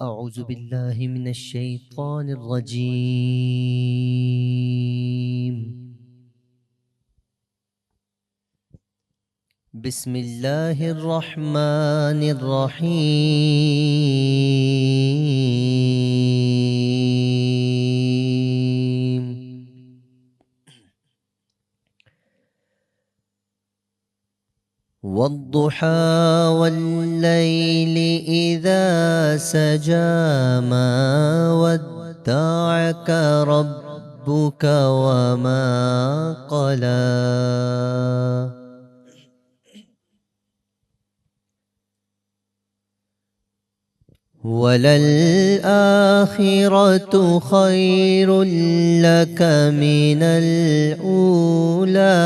أعوذ بالله من الشيطان الرجيم. بسم الله الرحمن الرحيم. والضحى والليل إذا سجى ما ودعك ربك وما قلى وللآخرة خير لك من الأولى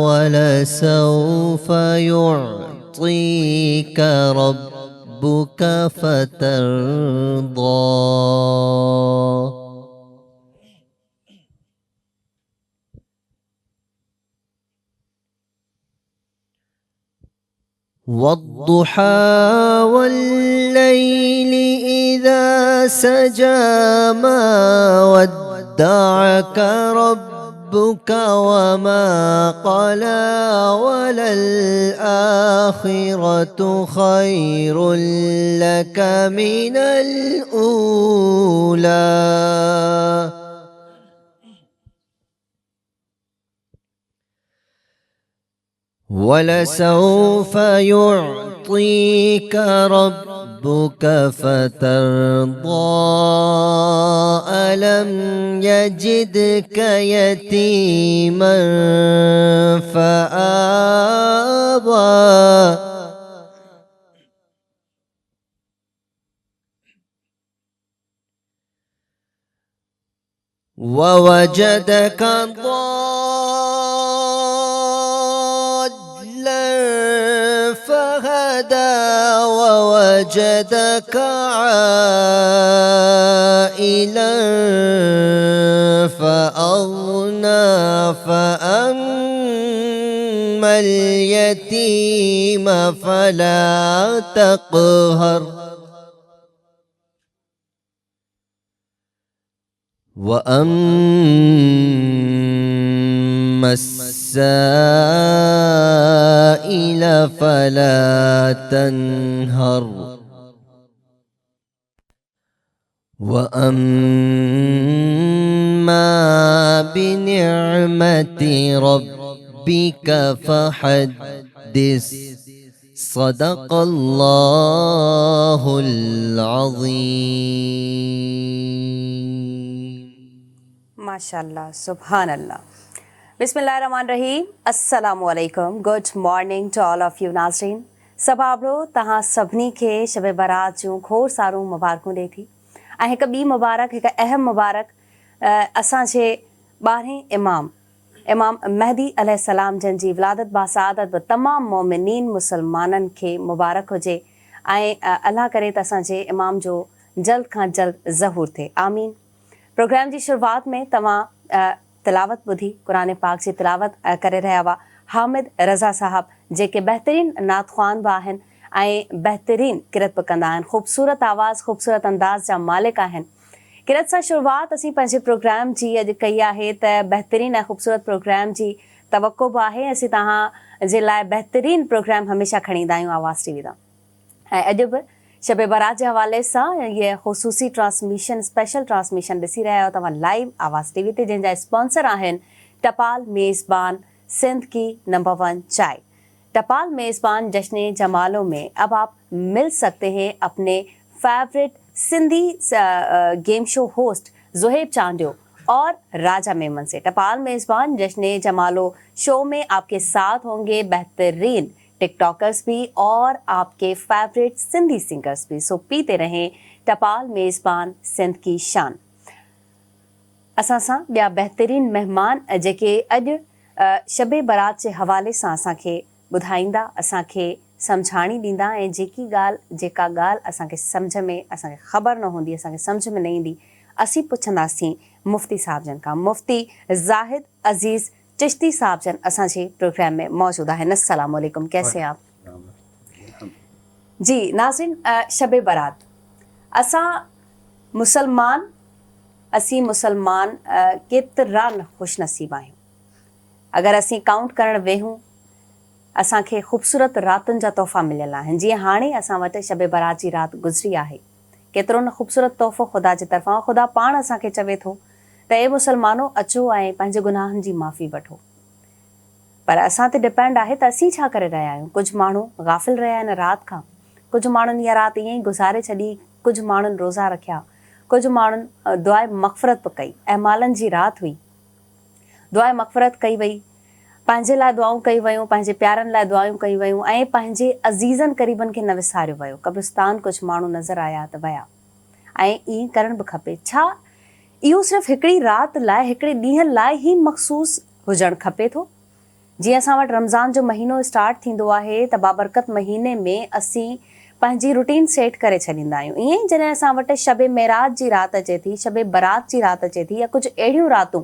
ولسوف يعطيك ربك فترضى. والضحى والليل إذا سجى ما ودعك ربك وما قلى وللآخرة خير لك من الأولى ولسوف يعطيك ربك فترضى. ألم يجدك يتيما فآوى ووجدك ضالا فهدى ووجدك عائلا فأغنى فأما اليتيم فلا تقهر وأما السائل فلا تنهر وأما بنعمة ربك فحدث. صدق الله العظيم. MashaAllah, Subhanallah. Bismillahirrahmanirrahim. Assalamu alaikum. Good morning to all of you, Nazreen. Sababro taha sabni ke shabe barat jun khor saru mubarakun de thi. Ahe ka bi mubarak hai ka aham mubarak asan che barhe imam Mahdi alayhi salam jan ji waladat ba saadat wa tamam mu'minin musulmanan ke mubarak ho je. Ae Allah kare tasan che imam jo jald khan jald zahur the. Amin. Program जी शुरुआत में तव्हां तिलावत ॿुधी क़ुर पाक जी तिलावत करे रहिया हुआ हामिद रज़ा साहब जेके बहितरीन नात ख़्वान बि आहिनि ऐं बहितरीन किरत बि कंदा आहिनि ख़ूबसूरत आवाज़ ख़ूबसूरत अंदाज़ जा मालिक आहिनि किरत सां शुरुआत असीं पंहिंजे प्रोग्राम जी अॼु कई आहे त बहितरीन ऐं ख़ूबसूरत प्रोग्राम जी तवक़ो बि आहे असीं तव्हां जे लाइ बहितरीन प्रोग्राम हमेशह खणी ईंदा आहियूं आवाज़ टीवी तां ऐं अॼु बि शबे बारात जे हवाले सां ये ख़ुसूसी ट्रांसमिशन स्पेशल ट्रांसमिशन ॾिसी रहिया आहियो तव्हां लाइव आवाज़ टीवी ते जंहिंजा स्पॉन्सर आहिनि टपाल मेज़बान सिंध की नंबर 1 चाय। टपाल मेज़बान जश्न जमालों में अब आप मिल सकते हैं अपने favourite Sindhi game show host Zuhaib Chandio और राजा मेमन से। टपाल मेज़बान जश्न जमालो शो में आपके साथ होंगे बेहतरीन टिकटॉकर्स भी और आपके फेवरेट सिंधी सिंगर्स भी। सो पीते रहें टपाल मेज़बान सिंध की शान। असां सां ॿिया बहितरीन महिमान जेके अॼु शबे बारात जे हवाले सां असांखे ॿुधाईंदा असांखे सम्झाणी ॾींदा ऐं जेका ॻाल्हि असांखे सम्झ में असांखे ख़बर न हूंदी असांखे सम्झ में न ईंदी असीं पुछंदासीं मुफ्ती साहब जन खां। मुफ्ती ज़ाहिद अज़ीज़ चिश्ती साहब जन असांजे प्रोग्राम में मौजूद आहिनि। अस्सलाम वालेकुम, कैसे आप? जी नाज़रीन, शब बारात असीं मुसलमान केतिरा न ख़ुशनसीब आहियूं। अगरि असीं काउंट करणु वेहूं असांखे ख़ूबसूरत रातुनि जा तोहफ़ा मिलियल आहिनि। जीअं हाणे असां वटि शब बारात जी राति गुज़री आहे, केतिरो न ख़ूबसूरत तोहफ़ो ख़ुदा जे तरफ़ां। ख़ुदा पाण असांखे चवे थो त ए मुसलमानो अचो ऐं पंहिंजे गुनाहनि जी माफ़ी वठो। पर असां ते डिपेंड आहे त असीं छा करे रहिया आहियूं। कुझु माण्हू गाफ़िल रहिया आहिनि राति खां, कुझु माण्हुनि इहा राति ईअं ई गुज़ारे छॾी, कुझु माण्हुनि रोज़ा रखिया, कुझु माण्हुनि दुआए मग़फ़िरत बि कई। ऐं मालनि जी राति हुई, दुआए मग़फ़िरत कई वई, पंहिंजे लाइ दुआऊं कई वियूं, पंहिंजे प्यारनि लाइ दुआऊं कई वियूं ऐं पंहिंजे अज़ीज़नि क़रीबनि खे न विसारियो वियो। क़ब्रिस्तान कुझु माण्हू नज़र आया त विया, ऐं ईअं करणु बि खपे। छा इहो सिर्फ़ु हिकिड़ी राति लाइ, हिकिड़े ॾींहं लाइ ई मख़सूस हुजणु खपे थो? जीअं असां वटि रमज़ान जो महीनो स्टार्ट थींदो आहे त बाबरकत महीने में असीं पंहिंजी रूटीन सेट करे छॾींदा आहियूं। ईअं ई जॾहिं असां वटि शब मेराज जी राति अचे थी, शब बारात जी राति अचे थी, या कुझु अहिड़ियूं रातूं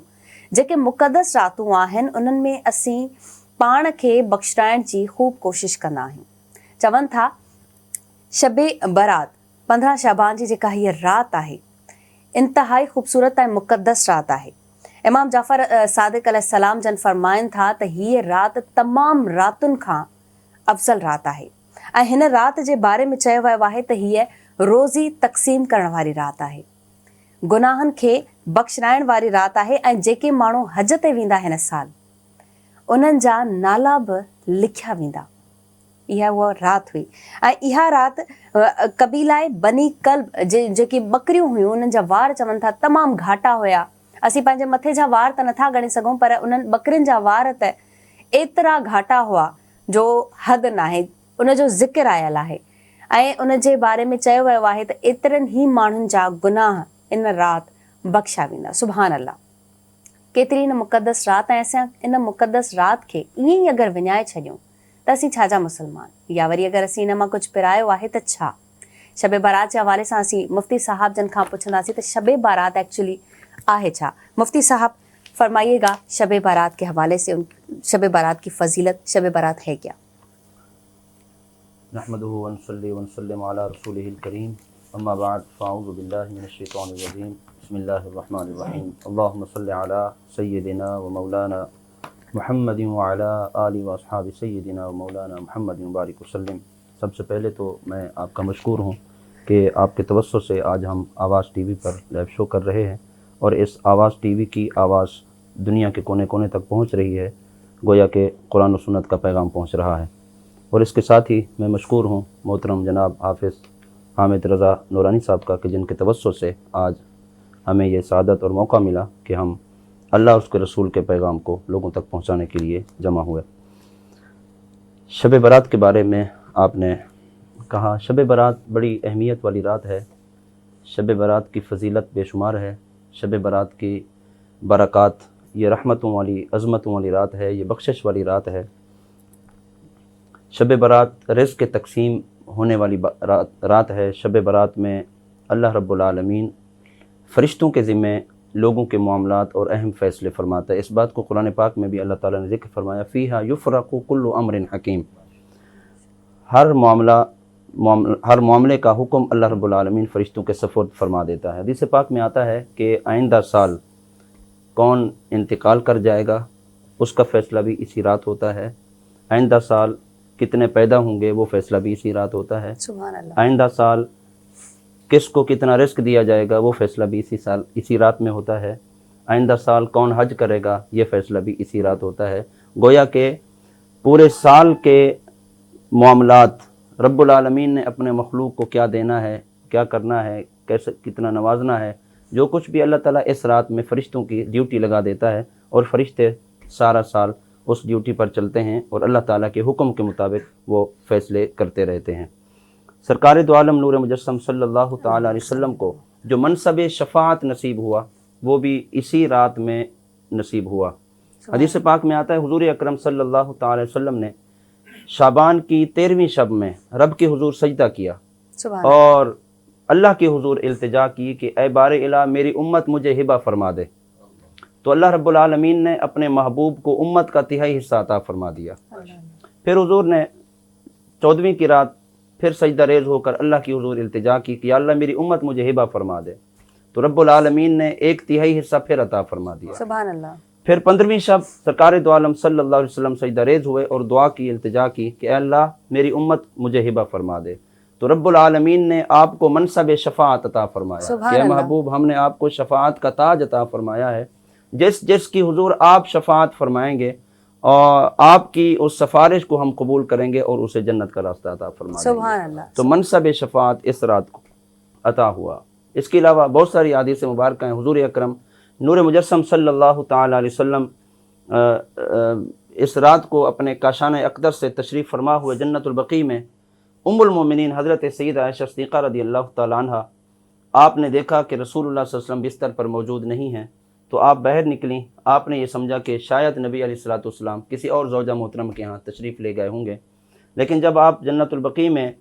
जेके मुक़दस रातूं आहिनि, उन्हनि में असीं पाण खे बख़्शाइण जी ख़ूब कोशिशि कंदा आहियूं। चवनि था शब बारात 15 शाबान जी जेका हीअ राति आहे, इंतिहाई ख़ूबसूरत ऐं मुक़दस राति आहे। इमाम जाफ़र सादिक़ अलैहिस्सलाम जन फरमाइनि था त हीअ राति तमामु रातुनि खां अफ़ज़ल राति आहे। ऐं हिन राति जे बारे में चयो वियो आहे त हीअ रोज़ी तक़सीम करण वारी राति आहे, गुनाहनि खे बख़्शाइण वारी राति आहे। ऐं जेके माण्हू हज ते वेंदा हिन साल, उन्हनि जा नाला बि लिखिया वेंदा। इहा उहा राति हुई। ऐं इहा राति कबीलाए बनी कल्ब जेकी बकरियूं हुयूं, उन्हनि जा वार चवनि था तमामु घाटा हुया। असीं पंहिंजे मथे जा वार त नथा ॻणे सघूं, पर उन्हनि बकरियुनि जा वार त एतिरा घाटा हुआ जो हद न आहे। उनजो ज़िक्र आयल आहे ऐं उन जे बारे में चयो वियो आहे त एतिरनि ई माण्हुनि जा गुनाह इन राति बख़्शा वेंदा। सुभान अल्लाह, केतिरी न मुक़दस राति। ऐं असां इन मुक़दस राति खे ईअं ई अगरि विञाए छॾियूं त असीं छा जा मुसलमान? या वरी अगरि असीं इन मां कुझु पिरायो आहे त छा? शब बारात जे हवाले सां असीं मुफ़्ती साहब जन खां पुछंदासीं त शब बारात एक्चुअली आहे छा? मुफ़्ती साहब फरमाइएगा शब बारात के हवाले से, शब बारात की फजीलत, शब बारात है क्या? नहमदुहु व नसल्ली व नसल्लिम अला रसूलिहिल करीम, अम्मा बाद, फ़अऊज़ु बिल्लाहि मिनश शैतानिर रजीम, बिस्मिल्लाहिर रहमानिर रहीम। अल्लाहुम्मा सल्लि अला सय्यिदिना व मौलाना मुहम्मदिन व अला आलि व अस्हाबि सय्यिदिना व मौलाना मुहम्मदिन व बारिक वसल्लम। सबसे पहले तो मैं आपका मशकूर हूँ कि आपके तवस्सुत से आज हम आवाज़ टीवी पर लाइव शो कर रहे हैं, और इस आवाज़ टीवी की आवाज़ दुनिया के कोने कोने तक पहुँच रही है, गोया कि कुरान और सुन्नत का पैगाम पहुँच रहा है। और इसके साथ ही मैं मशकूर हूँ मोहतरम जनाब हाफ़िज़ हामिद रज़ा नूरानी साहब का, कि जिनके तवस्सुत से आज हमें ये सआदत और मौका मिला कि हम अल्लाह और उसके रसूल के पैगाम को लोगों तक पहुँचाने के लिए जमा हुए। शब बारात के बारे में आपने कहा, शब बारात बड़ी अहमियत वाली रात है। शब बारात की फ़जीलत बेशुमार है। शब बारात की बरक़ात, ये रहमतों वाली, अज़मतों वाली रात है, ये बख्शिश वाली रात है। शब बारात रिज़्क़ के तक़सीम होने वाली रात है। शब बारात में अल्लाह रब्बुल आलमीन फ़रिश्तों के ज़िम्मे लोगों के मामलात और अहम फ़ैसले फ़रमाता है। इस बात को कुरान पाक में भी अल्लाह ताला ने ज़िक्र फरमाया, फ़ीहा युफ़रक़ु कुल्लु अम्रिन हकीम। हर मामले का हुक्म अल्लाह रब्बुल आलमीन फ़रिश्तों के सफ़ुर्द फरमा देता है। हदीस पाक में आता है कि आइंदा साल कौन इंतकाल कर जाएगा, उसका फ़ैसला भी इसी रात होता है। आइंदा साल कितने पैदा होंगे, वो फ़ैसला भी इसी रात होता है। सुभान अल्लाह। आइंदा साल किसको कितना रिस्क दिया जाएगा, वो फ़ैसला भी इसी रात में होता है। आइंदा साल कौन हज करेगा, ये फ़ैसला भी इसी रात होता है। गोया के पूरे साल के मामलात रब्बुल आलमीन ने अपने मखलूक को क्या देना है, क्या करना है, कैसे कितना नवाजना है, जो कुछ भी अल्लाह ताला इस रात में फ़रिश्तों की ड्यूटी लगा देता है, और फ़रिश्ते सारा साल उस ड्यूटी पर चलते हैं और अल्लाह ताला के हुक्म के मुताबिक वो फ़ैसले करते रहते हैं। सरकार दो आलम नूर मुजस्सम सल्लल्लाहु ताला अलैहि वसल्लम को जो मनसब शफ़ाअत नसीब हुआ, वो भी इसी रात में नसीब हुआ। हदीस पाक में आता है, हुज़ूर अकरम सल्लल्लाहु ताला अलैहि वसल्लम ने शाबान की 13वीं शब में रब के हुज़ूर सजदा किया और अल्लाह के हुज़ूर इल्तिजा की कि ऐ बारे इला मेरी उम्मत मुझे हिबा फरमा दे। तो अल्लाह रब्बुल आलमीन ने अपने महबूब को उम्मत का तिहाई हिस्सा अता फरमा दिया। फिर हुज़ूर ने 14वीं की रात پھر سجدہ ریز ہو کر اللہ کی حضور التجا کی کہ یا اللہ میری امت مجھے ہبہ فرما دے، تو رب العالمین نے 1/3 حصہ پھر عطا فرما دیا۔ سبحان اللہ۔ پھر 15ویں شب سرکار دو عالم صلی اللہ علیہ وسلم سجدہ ریز ہوئے اور دعا کی، التجا کی کہ اے اللہ میری امت مجھے ہبہ فرما دے، تو رب العالمین نے آپ کو منصب شفاعت عطا فرمایا سبحان کہ اے اللہ۔ محبوب ہم نے آپ کو شفاعت کا تاج عطا فرمایا ہے، جس جس کی حضور آپ شفاعت فرمائیں گے اور آپ کی اس سفارش کو ہم قبول کریں گے اور اسے جنت کا راستہ عطا فرما دیں گے۔ سبحان اللہ۔ تو منصب شفاعت اس رات کو عطا ہوا۔ اس کے علاوہ بہت ساری احادیث مبارکہ ہیں۔ حضور اکرم نور مجسم صلی اللہ تعالی علیہ وسلم اس رات کو اپنے کاشانہ اقدس سے تشریف فرما ہوئے جنت البقیع میں ام المومنین حضرت سیدہ عائشہ صدیقہ رضی اللہ تعالی عنہ، آپ نے دیکھا کہ رسول اللہ صلی اللہ علیہ وسلم بستر پر موجود نہیں ہیں، تو آپ باہر نکلیں۔ آپ نے یہ سمجھا کہ شاید نبی علیہ الصلوۃ والسلام کسی اور زوجہ محترم کے ہاں تشریف لے گئے ہوں گے، لیکن جب آپ جنت البقیع میں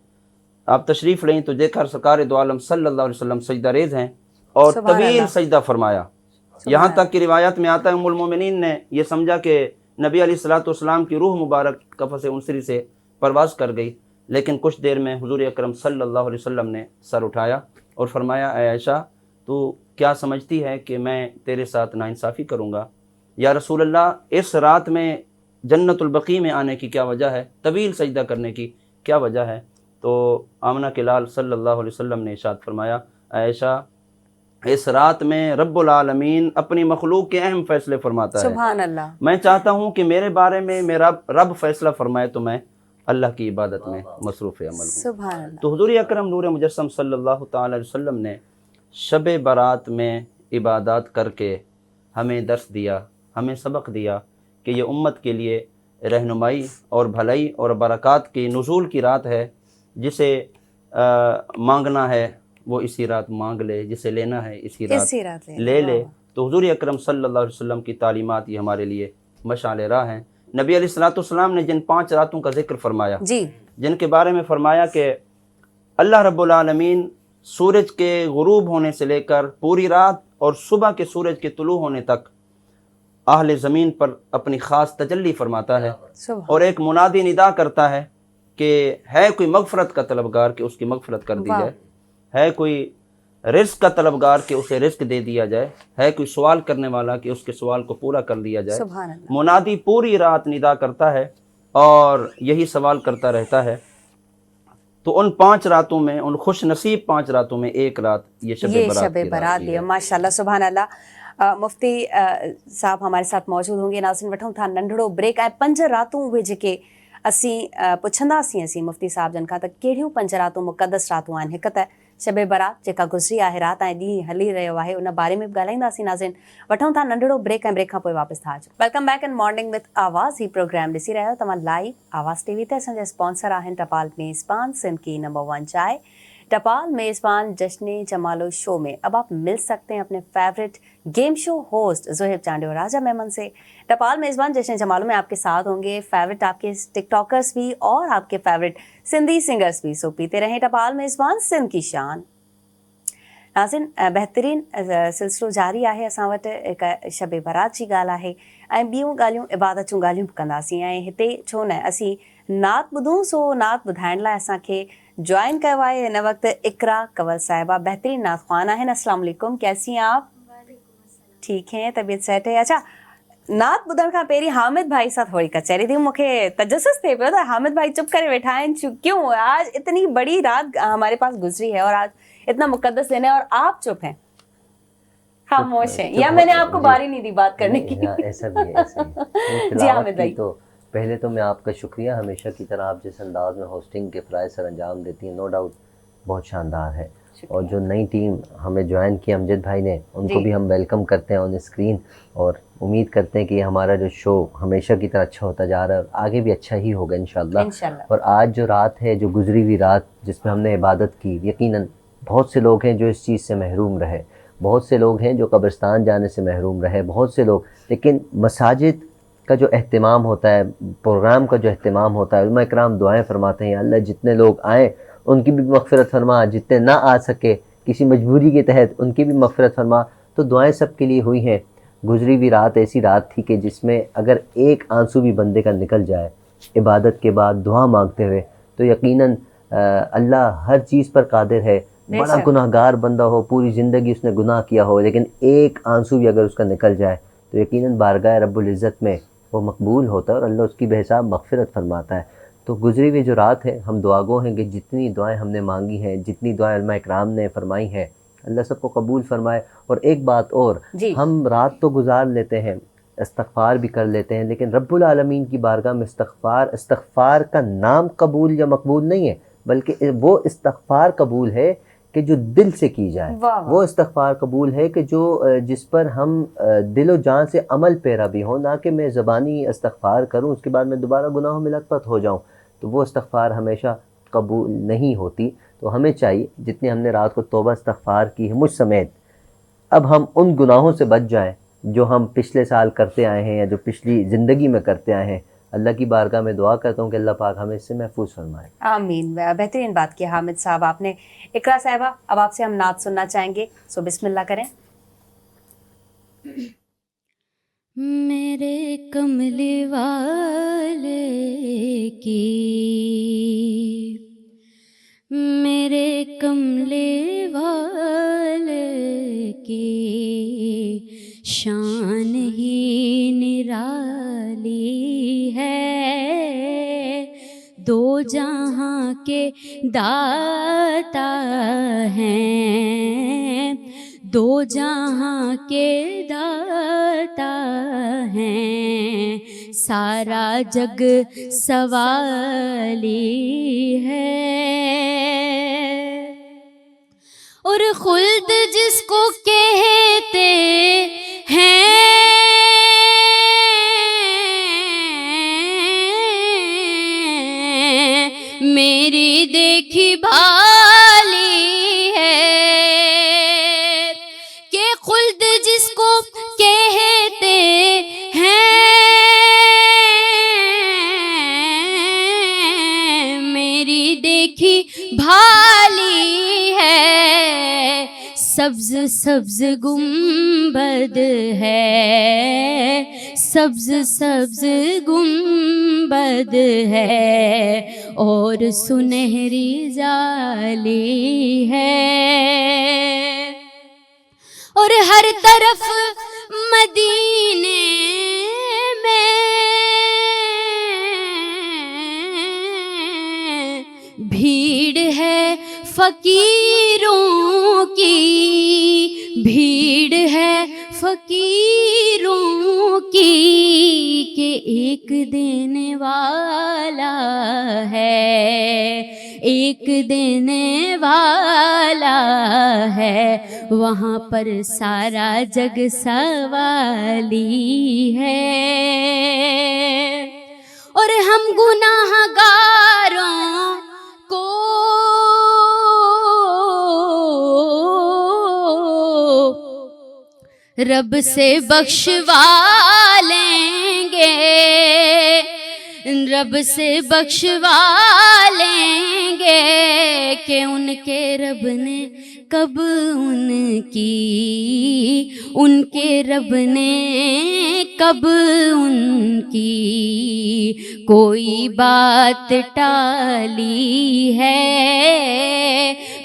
آپ تشریف لیں تو دیکھا سرکار دو عالم صلی اللہ علیہ وسلم سجدہ ریز ہیں اور سبحان طویل اللہ۔ سجدہ فرمایا، یہاں تک کہ روایت میں آتا ہے ام المومنین نے یہ سمجھا کہ نبی علیہ الصلوۃ والسلام کی روح مبارک قفس انصری سے پرواز کر گئی، لیکن کچھ دیر میں حضور اکرم صلی اللہ علیہ وسلم نے سر اٹھایا اور فرمایا اے عائشہ تو کیا سمجھتی ہے کہ میں تیرے ساتھ ناانصافی کروں گا؟ یا رسول اللہ اس رات میں جنت البقیع میں آنے کی کیا وجہ ہے، طویل سجدہ کرنے کی کیا وجہ ہے؟ تو آمنہ کے لال صلی اللہ علیہ وسلم نے ارشاد فرمایا اے عائشہ اس رات میں رب العالمین اپنی مخلوق کے اہم فیصلے فرماتا ہے، سبحان اللہ۔ میں چاہتا ہوں کہ میرے بارے میں میرا رب فیصلہ فرمائے تو میں اللہ کی عبادت میں مصروف عمل ہوں۔ سبحان اللہ۔ تو حضور اکرم نور مجسم صلی اللہ تعالی علیہ وسلم نے شب برات میں عبادات کر کے ہمیں درس دیا، ہمیں سبق دیا کہ یہ امت کے لیے رہنمائی اور بھلائی اور برکات کی نزول کی رات ہے، جسے مانگنا ہے وہ اسی رات مانگ لے، جسے لینا ہے اسی رات لے لے۔ تو حضور اکرم صلی اللہ علیہ وسلم کی تعلیمات یہ ہمارے لیے مشعل راہ ہیں۔ نبی علیہ الصلوۃ والسلام نے جن 5 راتوں کا ذکر فرمایا، جی، جن کے بارے میں فرمایا کہ اللہ رب العالمین سورج کے غروب ہونے سے لے کر پوری رات اور صبح کے سورج کے طلوع ہونے تک اہل زمین پر اپنی خاص تجلی فرماتا ہے، اور ایک منادی ندا کرتا ہے کہ ہے کوئی مغفرت کا طلبگار کہ اس کی مغفرت کر دی جائے، ہے کوئی رزق کا طلبگار کہ اسے رزق دے دیا جائے، ہے کوئی سوال کرنے والا کہ اس کے سوال کو پورا کر دیا جائے۔ سبحان اللہ۔ منادی پوری رات ندا کرتا ہے اور یہی سوال کرتا رہتا ہے۔ تو ان 5 راتوں میں، ان خوش نصیب 5 راتوں میں ایک رات یہ شب برات بھی ہے۔ ماشاءاللہ، سبحان اللہ۔ مفتی صاحب ہمارے ساتھ موجود ہوں گے۔ ناظرین وٹھوں تھا ننढड़ो ब्रेक ऐं 5 रातूं उहे जेके असीं पुछंदासीं असीं मुफ्ती साहब जन खां त कहिड़ियूं 5 रातूं मुक़दस रातूं आहिनि। हिकु त शब बारात जेका गुज़री आहे राति ऐं ॾींहुं हली रहियो आहे, उन बारे में बि ॻाल्हाईंदासीं। नाज़रीन वठूं था नंढड़ो ब्रेक ऐं ब्रेक खां पोइ वापसि था अचूं। Welcome back in morning with आवाज़। ही प्रोग्राम ॾिसी रहियो तव्हां लाइव आवाज़ टीवी ते। असांजा स्पॉन्सर आहिनि टपाल मेज़बान सिंध की नंबर 1 चाय, टपाल मेज़बान जश्न जमालो शो में अब आप मिल सकते हैं अपने favourite game show host Zoheb Chande और राजा मेमन से। टपाल मेज़बान जश्न जमालो में आपके साथ होंगे फेवरेट आपके टिकटॉकर्स भी और आपके फेवरेट सिंधी सिंगर्स भी। सो पीते रहें टपाल मेज़बान सिंध की शान। नाज़रीन बहितरीन सिलसिलो जारी आहे। असां वटि हिकु शब बारात जी ॻाल्हि आहे ऐं ॿियूं ॻाल्हियूं इबादत जूं ॻाल्हियूं बि कंदासीं। ऐं हिते छो न असीं नात ॿुधूं, सो नात ॿुधाइण लाइ असांखे ज्वाइन कयो आहे हिन वक़्तु इकरा कंवल साहिबा, बहितरीन नात ख़्वान आहिनि। अस्सलाम वालेकुम, कैसी हैं आप? ठीक हैं, तबीयत सेट है? अच्छा, नात ॿुधण खां पहिरीं हामिद भाई सां थोरी कचहरी थी। मूंखे तजस्सुस थिए पियो त हामिद भाई चुप करे वेठा आहिनि। क्यों? आज इतनी बड़ी रात हमारे पास गुजरी है और आज इतना मुकद्दस दिन है और आप चुप हैं, खामोश हैं, या मैंने आपको बारी नहीं दी बात करने की? ऐसा भी है, ऐसा भी। जी हामिद भाई, तो पहले तो मैं आपका शुक्रिया, हमेशा की तरह आप जिस अंदाज में होस्टिंग के फ़राइज़ सर अंजाम देती हैं, नो डाउट बहुत शानदार है। और जो नई टीम हमें ज्वाइन की अमजद भाई ने, उनको भी हम वेलकम करते हैं ऑन स्क्रीन, और उम्मीद करते हैं कि हमारा जो शो हमेशा की तरह अच्छा होता जा रहा है और आगे भी अच्छा ही होगा इंशाल्लाह। और आज जो रात है, जो गुजरी हुई रात जिसमें हमने इबादत की, यकीनन बहुत से लोग हैं जो इस चीज़ से महरूम रहे, बहुत से लोग हैं जो कब्रिस्तान जाने से महरूम रहे, बहुत से लोग, लेकिन मसाजिद का जो अहतमाम होता है, प्रोग्राम का जो अहतमाम होता है, उलमा इकराम दुआएं फरमाते हैं अल्लाह जितने लोग आए उनकी भी मग़फ़िरत फरमा, जितने ना आ सके किसी मजबूरी के तहत उनकी भी मग़फ़िरत फरमा। तो दुआएं सब के लिए हुई हैं। गुजरी हुई रात ऐसी रात थी कि जिसमें अगर एक आंसू भी बंदे का निकल जाए इबादत के बाद दुआ मांगते हुए, तो यकीनन اللہ ہر چیز پر قادر ہے. بڑا گناہ گار بندہ ہو، پوری زندگی اس نے گناہ کیا ہو، لیکن ایک آنسو بھی اگر اس کا نکل جائے تو یقیناً بارگاہ رب العزت میں وہ مقبول ہوتا ہے اور اللہ اس کی بے حساب مغفرت فرماتا ہے. تو گزری ہوئی جو رات ہے، ہم دعا گو ہیں کہ جتنی دعائیں ہم نے مانگی ہیں، جتنی دعائیں علماء اکرام نے فرمائی ہیں، اللہ سب کو قبول فرمائے. اور ایک بات اور، ہم رات تو گزار لیتے ہیں، استغفار بھی کر لیتے ہیں، لیکن رب العالمین کی بارگاہ میں استغفار کا نام قبول یا مقبول نہیں ہے، بلکہ وہ استغفار قبول ہے کہ جو دل سے کی جائے. وہ استغفار قبول ہے کہ جس پر ہم دل و جان سے عمل پیرا بھی ہوں، نہ کہ میں زبانی استغفار کروں اس کے بعد میں دوبارہ گناہوں میں لت پت ہو جاؤں. تو وہ استغفار ہمیشہ قبول نہیں ہوتی. تو ہمیں چاہیے جتنی ہم نے رات کو توبہ استغفار کی ہے مجھ سمیت، اب ہم ان گناہوں سے بچ جائیں جو ہم پچھلے سال کرتے آئے ہیں یا جو پچھلی زندگی میں کرتے آئے ہیں. اللہ کی بارگاہ میں دعا کرتا ہوں کہ اللہ پاک ہمیں اس سے محفوظ فرمائے. آمین. بہترین بات کی حامد صاحب آپ نے. اقرا صاحبہ، اب آپ سے ہم نعت سننا چاہیں گے، سو بسم اللہ کریں. میرے کملی والے کی، میرے کملی والے کی شان ہی نرالی ہے، دو جہاں کے داتا ہیں، دو جہاں کے داتا ہیں، سارا جگ سوالی ہے. اور خلد جس کو کہتے ہیں، میری دیکھی بھالی ہے، کہ خلد جس کو کہتے ہیں، میری دیکھی بھالی ہے. سبز سبز گنبد ہے، سبز سبز گنبد ہے، اور سنہری جالی ہے. اور ہر طرف مدینے میں بھیڑ ہے فقیروں کی، بھیڑ ہے فقیروں کی، کہ ایک دینے والا ہے، ایک دینے والا ہے، وہاں پر سارا جگ سوالی ہے. اور ہم گناہ گاروں کو رب سے بخشوا لیں گے، رب سے بخشوا لیں گے، کہ ان کے رب نے کب ان کے رب نے کب ان کی کوئی بات ٹالی ہے.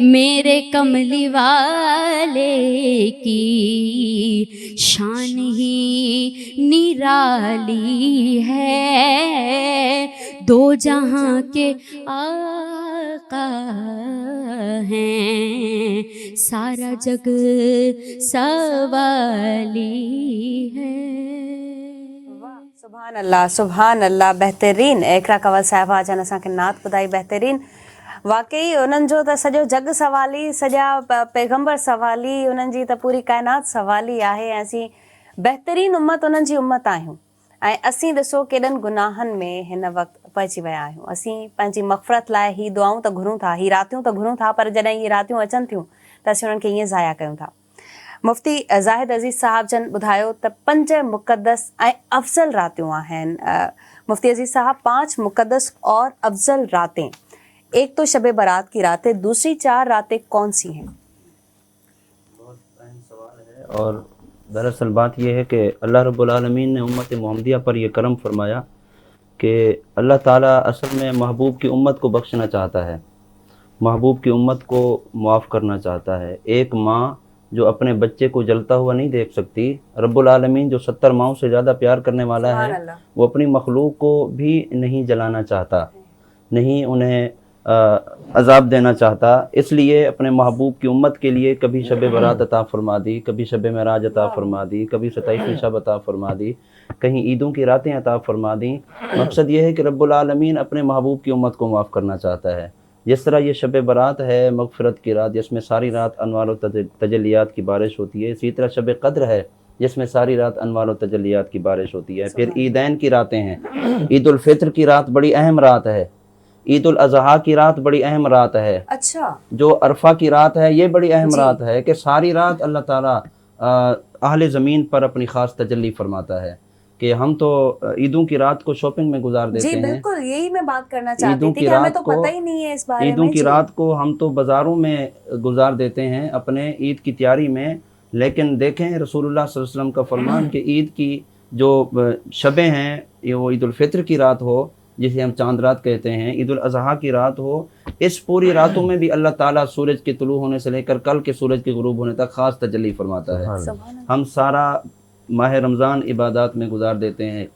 میرے کملی والے کی شان ہی نرالی ہے، دو جہاں کے آقا ہیں، سارا جگ سوالی ہے. سبحان اللہ، سبحان اللہ. بہترین. اقرا کنول صاحبہ جن اساں کے نعت ॿुधाई بہترین. واقعی उन्हनि जो त सॼो जग सवाली, सॼा पैगंबर सवाली, उन्हनि जी त पूरी काइनात सवाली आहे. ऐं असीं बहितरीन उम्मत उन्हनि जी उम्मत आहियूं. ऐं असीं ॾिसो केॾनि गुनाहनि में हिन वक़्तु पइजी विया आहियूं. असीं पंहिंजी मग़फ़रत लाइ ही दुआऊं त घुरूं था, ही रातियूं त घुरूं था, पर जॾहिं इहे रातियूं अचनि थियूं त असीं उन्हनि खे ईअं ज़ाया कयूं था. मुफ़्ती ज़ाहिद अज़ीज़ साहब जन ॿुधायो त 5 मुक़दस ऐं अफ़ज़ल रातियूं आहिनि. मुफ़्ती अज़ीज़ साहब, 5 मुक़दस और अफ़ज़ल रातें, ایک تو شب برات کی رات ہے، دوسری 4 راتیں کون سی ہیں؟ بہت اہم سوال ہے. اور دراصل بات یہ ہے کہ اللہ رب العالمین نے امت محمدیہ پر یہ کرم فرمایا کہ اللہ تعالیٰ اصل میں محبوب کی امت کو بخشنا چاہتا ہے. महबूब की उम्मत को मुआफ़ करना चाहता है। एक माँ जो अपने बच्चे को जलता हुआ नहीं देख सकती, रब्बुल आलमीन जो 70 माओं से ज़्यादा प्यार करने वाला सुभान है, अल्लाह। वो अपनी मखलूक को भी नहीं जलाना चाहता, नहीं उन्हें अज़ाब देना चाहता। इसलिए अपने महबूब की उम्मत के लिए कभी शब बरात अता फरमा दी, कभी शब मेराज अता फरमा दी, कभी 27वीं शब अता फरमा दी, कहीं ईदों की रातें अता फरमा दी। मकसद ये है कि रब्बुल आलमीन अपने महबूब की उम्मत को माफ़ करना चाहता है। जिस तरह ये शब बरात है, मगफ़रत की रात, जिसमें सारी रात अनवार व तजल्लियात की बारिश होती है, इसी तरह शब क़द्र है जिसमें सारी रात अनवार व तजल्लियात की बारिश होती है। फिर ईदैन की रातें हैं, ईद उल फित्र की रात बड़ी अहम रात है, ईद उल अज़हा की रात बड़ी अहम रात है, अच्छा जो अरफा की रात है ये बड़ी अहम जी। रात है कि सारी रात अल्लाह ताला अहले ज़मीन पर अपनी ख़ास तजल्ली फरमाता है। कि हम तो ईदों की रात को शॉपिंग में गुजार देते जी हैं, बिल्कुल, यही मैं बात करना चाहती ईदों थी की कि हमें रात तो को पता ही नहीं है इस बारे ईदों में की जी। रात को हम तो बाज़ारों में गुजार देते हैं अपने ईद की तैयारी में। लेकिन देखें रसूलुल्लाह सल्लल्लाहु अलैहि वसल्लम का फरमान कि ईद की जो शबें हैं, ये वो ईद उल फित्र की रात हो जिसे हम चांद रात कहते हैं, ईद उल अज़हा की रात हो, इस पूरी रातों में भी अल्लाह ताला सूरज के तुलू होने से लेकर कल के सूरज के गुरूब होने तक ख़ास तजल्ली फरमाता है। सुभान अल्लाह। हम सारा माह रमज़ान इबादत में गुजार देते हैं,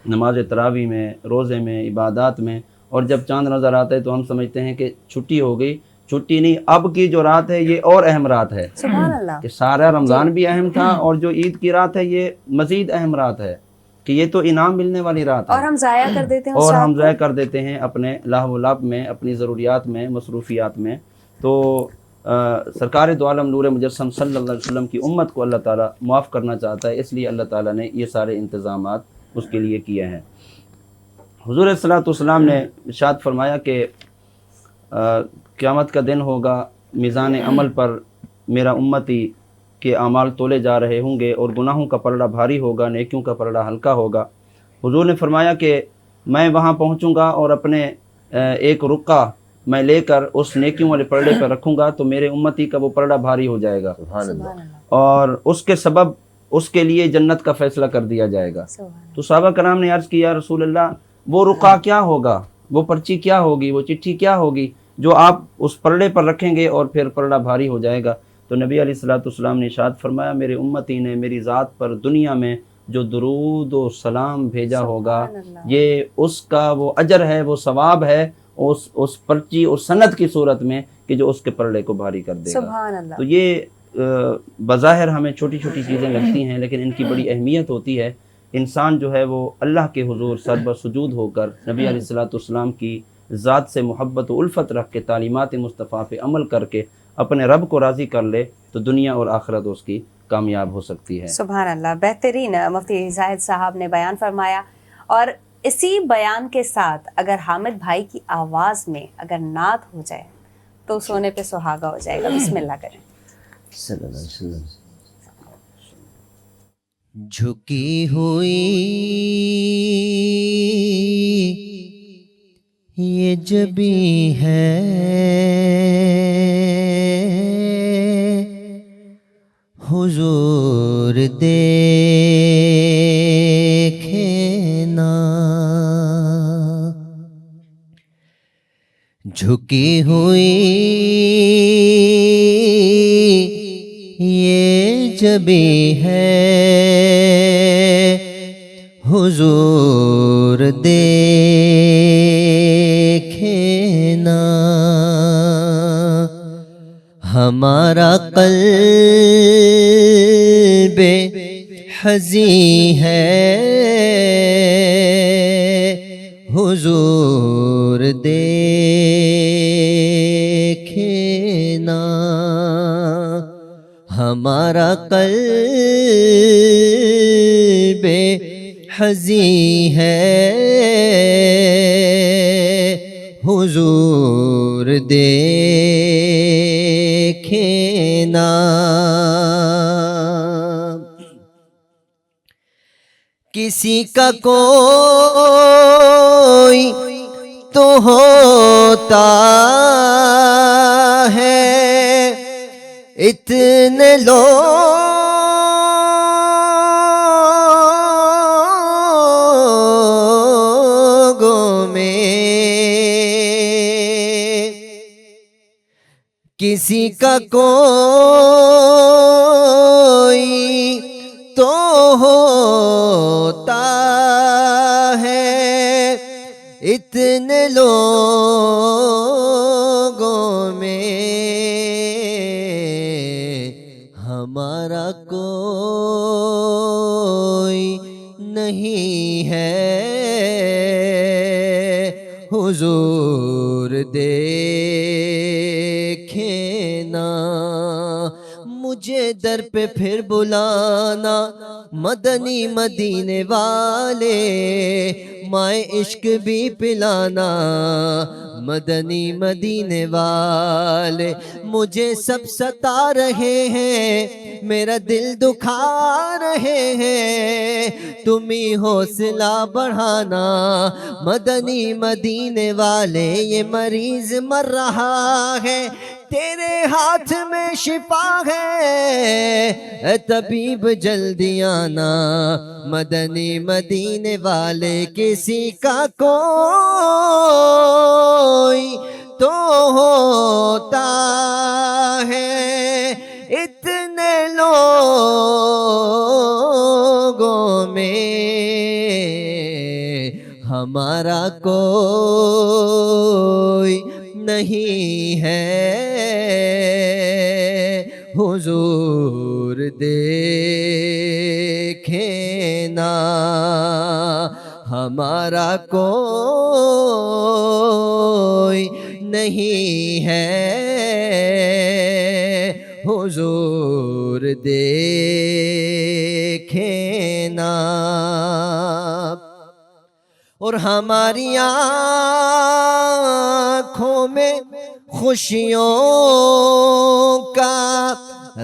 नमाज तरावी में, रोज़े में, इबादत में, और जब चांद नज़र आता है तो हम समझते हैं कि छुट्टी हो गई। छुट्टी नहीं, अब की जो रात है ये और अहम रात है सुभान अल्लाह। कि सारा रमज़ान भी अहम था और जो ईद की रात है ये मज़ीद अहम रात है कि ये तो इनाम मिलने वाली रात और है। हम ज़ाया कर देते हैं उस और रात हम को। ज़ाया कर देते हैं अपने लाह लाभ में, अपनी ज़रूरियात में, मसरूफियात में। तो सरकार दो आलम नूर मुजस्सम सल्लल्लाहु अलैहि वसल्लम की उम्मत को अल्लाह ताला माफ़ करना चाहता है, इसलिए अल्लाह ताला ने ये सारे इंतज़ामात उसके लिए किए हैं। हुज़ूर सल्लल्लाहु अलैहि वसल्लम ने इरशाद फरमाया कि क़यामत का दिन होगा, मीज़ान अमल पर मेरा उम्मती के आमाल तोले जा रहे होंगे और गुनाहों का पलड़ा भारी होगा, नेकियों का पलड़ा हल्का होगा। हुज़ूर ने फरमाया कि मैं वहाँ पहुँचूँगा और अपने एक रुक्का मैं लेकर उस नेकियों वाले पलड़े पर रखूँगा तो मेरे उम्मती का वो पलड़ा भारी हो जाएगा, सुभान अल्लाह। सुभान अल्लाह। और उसके सबब उसके लिए जन्नत का फ़ैसला कर दिया जाएगा। सुभान तो सहाबा कराम ने अर्ज़ किया, रसूल अल्लाह, वो रुका क्या होगा, वो पर्ची क्या होगी, वो चिट्ठी क्या होगी जो आप उस पलड़े पर रखेंगे और फिर पलड़ा भारी हो जाएगा। तो नबी अलैहिस्सलातु वस्सलाम ने इरशाद फरमाया, मेरे उम्मती ने मेरी ज़ात पर दुनिया में जो दुरूद व सलाम भेजा होगा, सुभान अल्लाह। ये उसका वो अजर है, वो सवाब है उस पर्ची और सनद की सूरत में कि जो उसके पलड़े को भारी कर देगा। सुभान अल्लाह। तो ये बज़ाहिर हमें छोटी छोटी चीज़ें लगती हैं, लेकिन इनकी बड़ी अहमियत होती है। इंसान जो है वो अल्लाह के हुजूर सर ब सुजूद होकर नबी अलैहिस्सलातु वस्सलाम की ज़ात से मोहब्बत व उल्फत रख के तालीमात मुस्तफ़ा पे अमल करके अपने रब को राज़ी कर ले तो दुनिया और आखिरत उसकी कामयाब हो सकती है। सुभान अल्लाह। बेहतरीन मुफ्ती जाहिद साहब ने बयान फरमाया, और इसी बयान के साथ अगर हामिद भाई की आवाज़ में अगर नात हो जाए तो सोने पे सुहागा हो जाएगा। बिस्मिल्लाह करें। सल्लल्लाहु अलैहि वसल्लम। झुकी हुई ये जबी है, हुजूर देखे ना। झुकी हुई ये जबी है, हुजूर देखे ना। हमारा क़ल्बे हज़ी है, हुजूर देखे ना। हमारा क़ल्बे हज़ी है, हुजूर देखे ना। किसी का कोई तो होता है, इतने लोगों में किसी का कोई तो होता है, इतने लोगों में हमारा कोई नहीं है। हुजूर देखे ना मुझे दर पे फिर बुलाना, मदनी मदीने वाले माए इश्क भी पिलाना, मदनी मदीने वाले मुझे सब सता रहे हैं, मेरा दिल दुखा रहे हैं, तुम ही हौसला बढ़ाना, मदनी मदीने वाले ये मरीज मर रहा है, तेरे हाथ में शिफा है, ए तबीब जल्दी आना, मदनी मदीने वाले किसी का कोई तो होता है, इतने लोगों में हमारा कोई नहीं है। हुजूर देखे ना हमारा कोई नहीं है। हुजूर देखे ना और हमारी आँखों में खुशियों का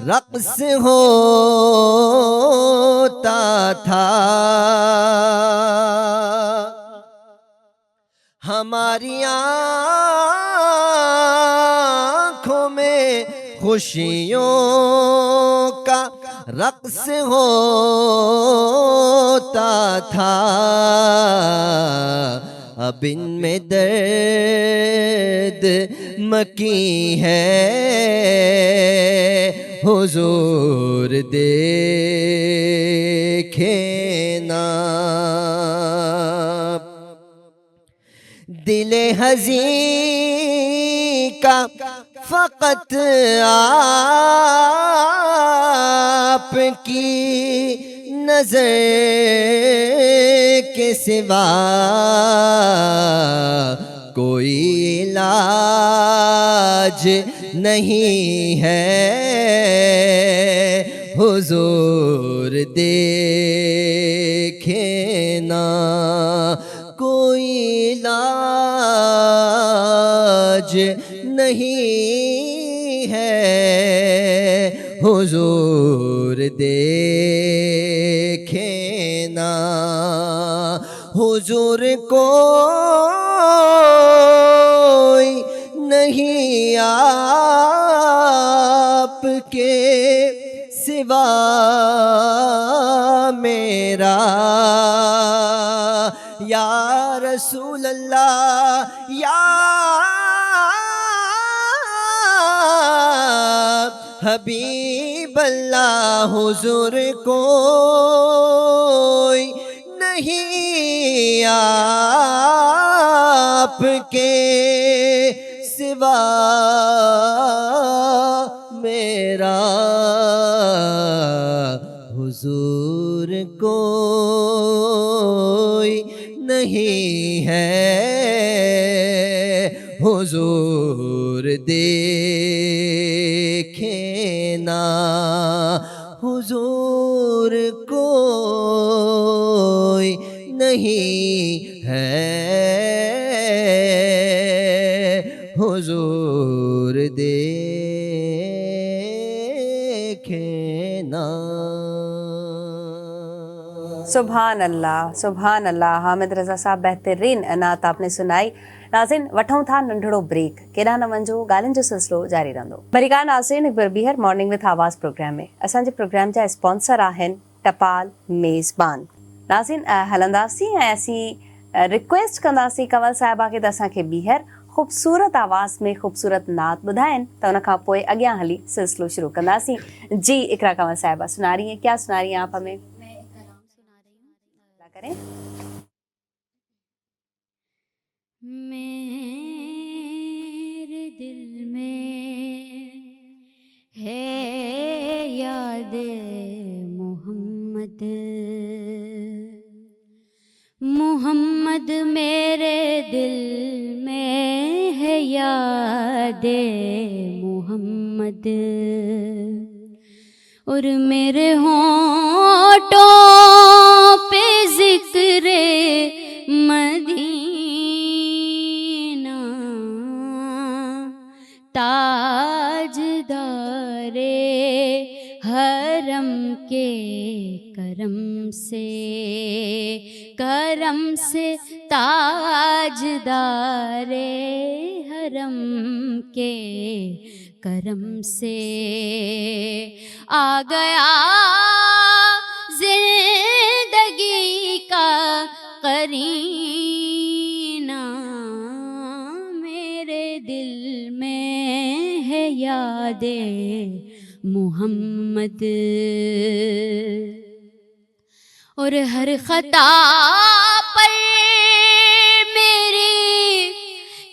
रक़्स होता था, हमारी आँखों में खुशियों का रक़्स होता था, अब इनमें दर्द मकी है। हुजूर देखे ना दिले हज़ी का फ़क़त आपकी नज़र के सिवा कोई इलाज नहीं है। हुजूर देखे ना कोई इलाज नहीं है। हुजूर देखे ना हुजूर कोई नहीं आपके सिवा मेरा, या रसूल अल्लाह या हबीब अल्लाह। हुजूर कोई नहीं आपके सिवा मेरा, हुजूर कोई नहीं है। हुजूर देखे ना हुजूर कोई नहीं है। हुजूर देखे ना। सुभान अल्लाह। हामिद रज़ा साहब बेहतरीन अनात आपने सुनाई। नाज़रीन वठूं था नंढड़ो ब्रेक, केॾांहुं न वञो, ॻाल्हियुनि जो सिलसिलो जारी रहंदो। वरीका नाज़रीन हिकु बार ॿीहर मॉर्निंग विथ आवाज़ प्रोग्राम में असांजे प्रोग्राम जा स्पॉन्सर आहिनि टपाल मेज़बान। नाज़रीन हलंदासीं ऐं असीं रिक्वेस्ट कंदासीं कंवल साहिबा खे त असांखे ॿीहर ख़ूबसूरत आवाज़ में ख़ूबसूरत नात ॿुधाइनि त उन खां पोइ अॻियां हली सिलसिलो शुरू कंदासीं। जी इकरा कंवर साहिबा सुना रही हैं, क्या सुना रही हैं आप हमें? मैं एक कलाम सुना रही हूँ। अदा करें। मेरे दिल में है याद मोहम्मद, मोहम्मद मेरे दिल में है याद मोहम्मद, और मेरे होठों पे जिक्र मदीना, ताजदारे हरम के करम से ताजदारे हरम के करम से आ गया जिंदगी का करीना, मेरे दिल में है याद मोहम्मद, और हर खता पर मेरी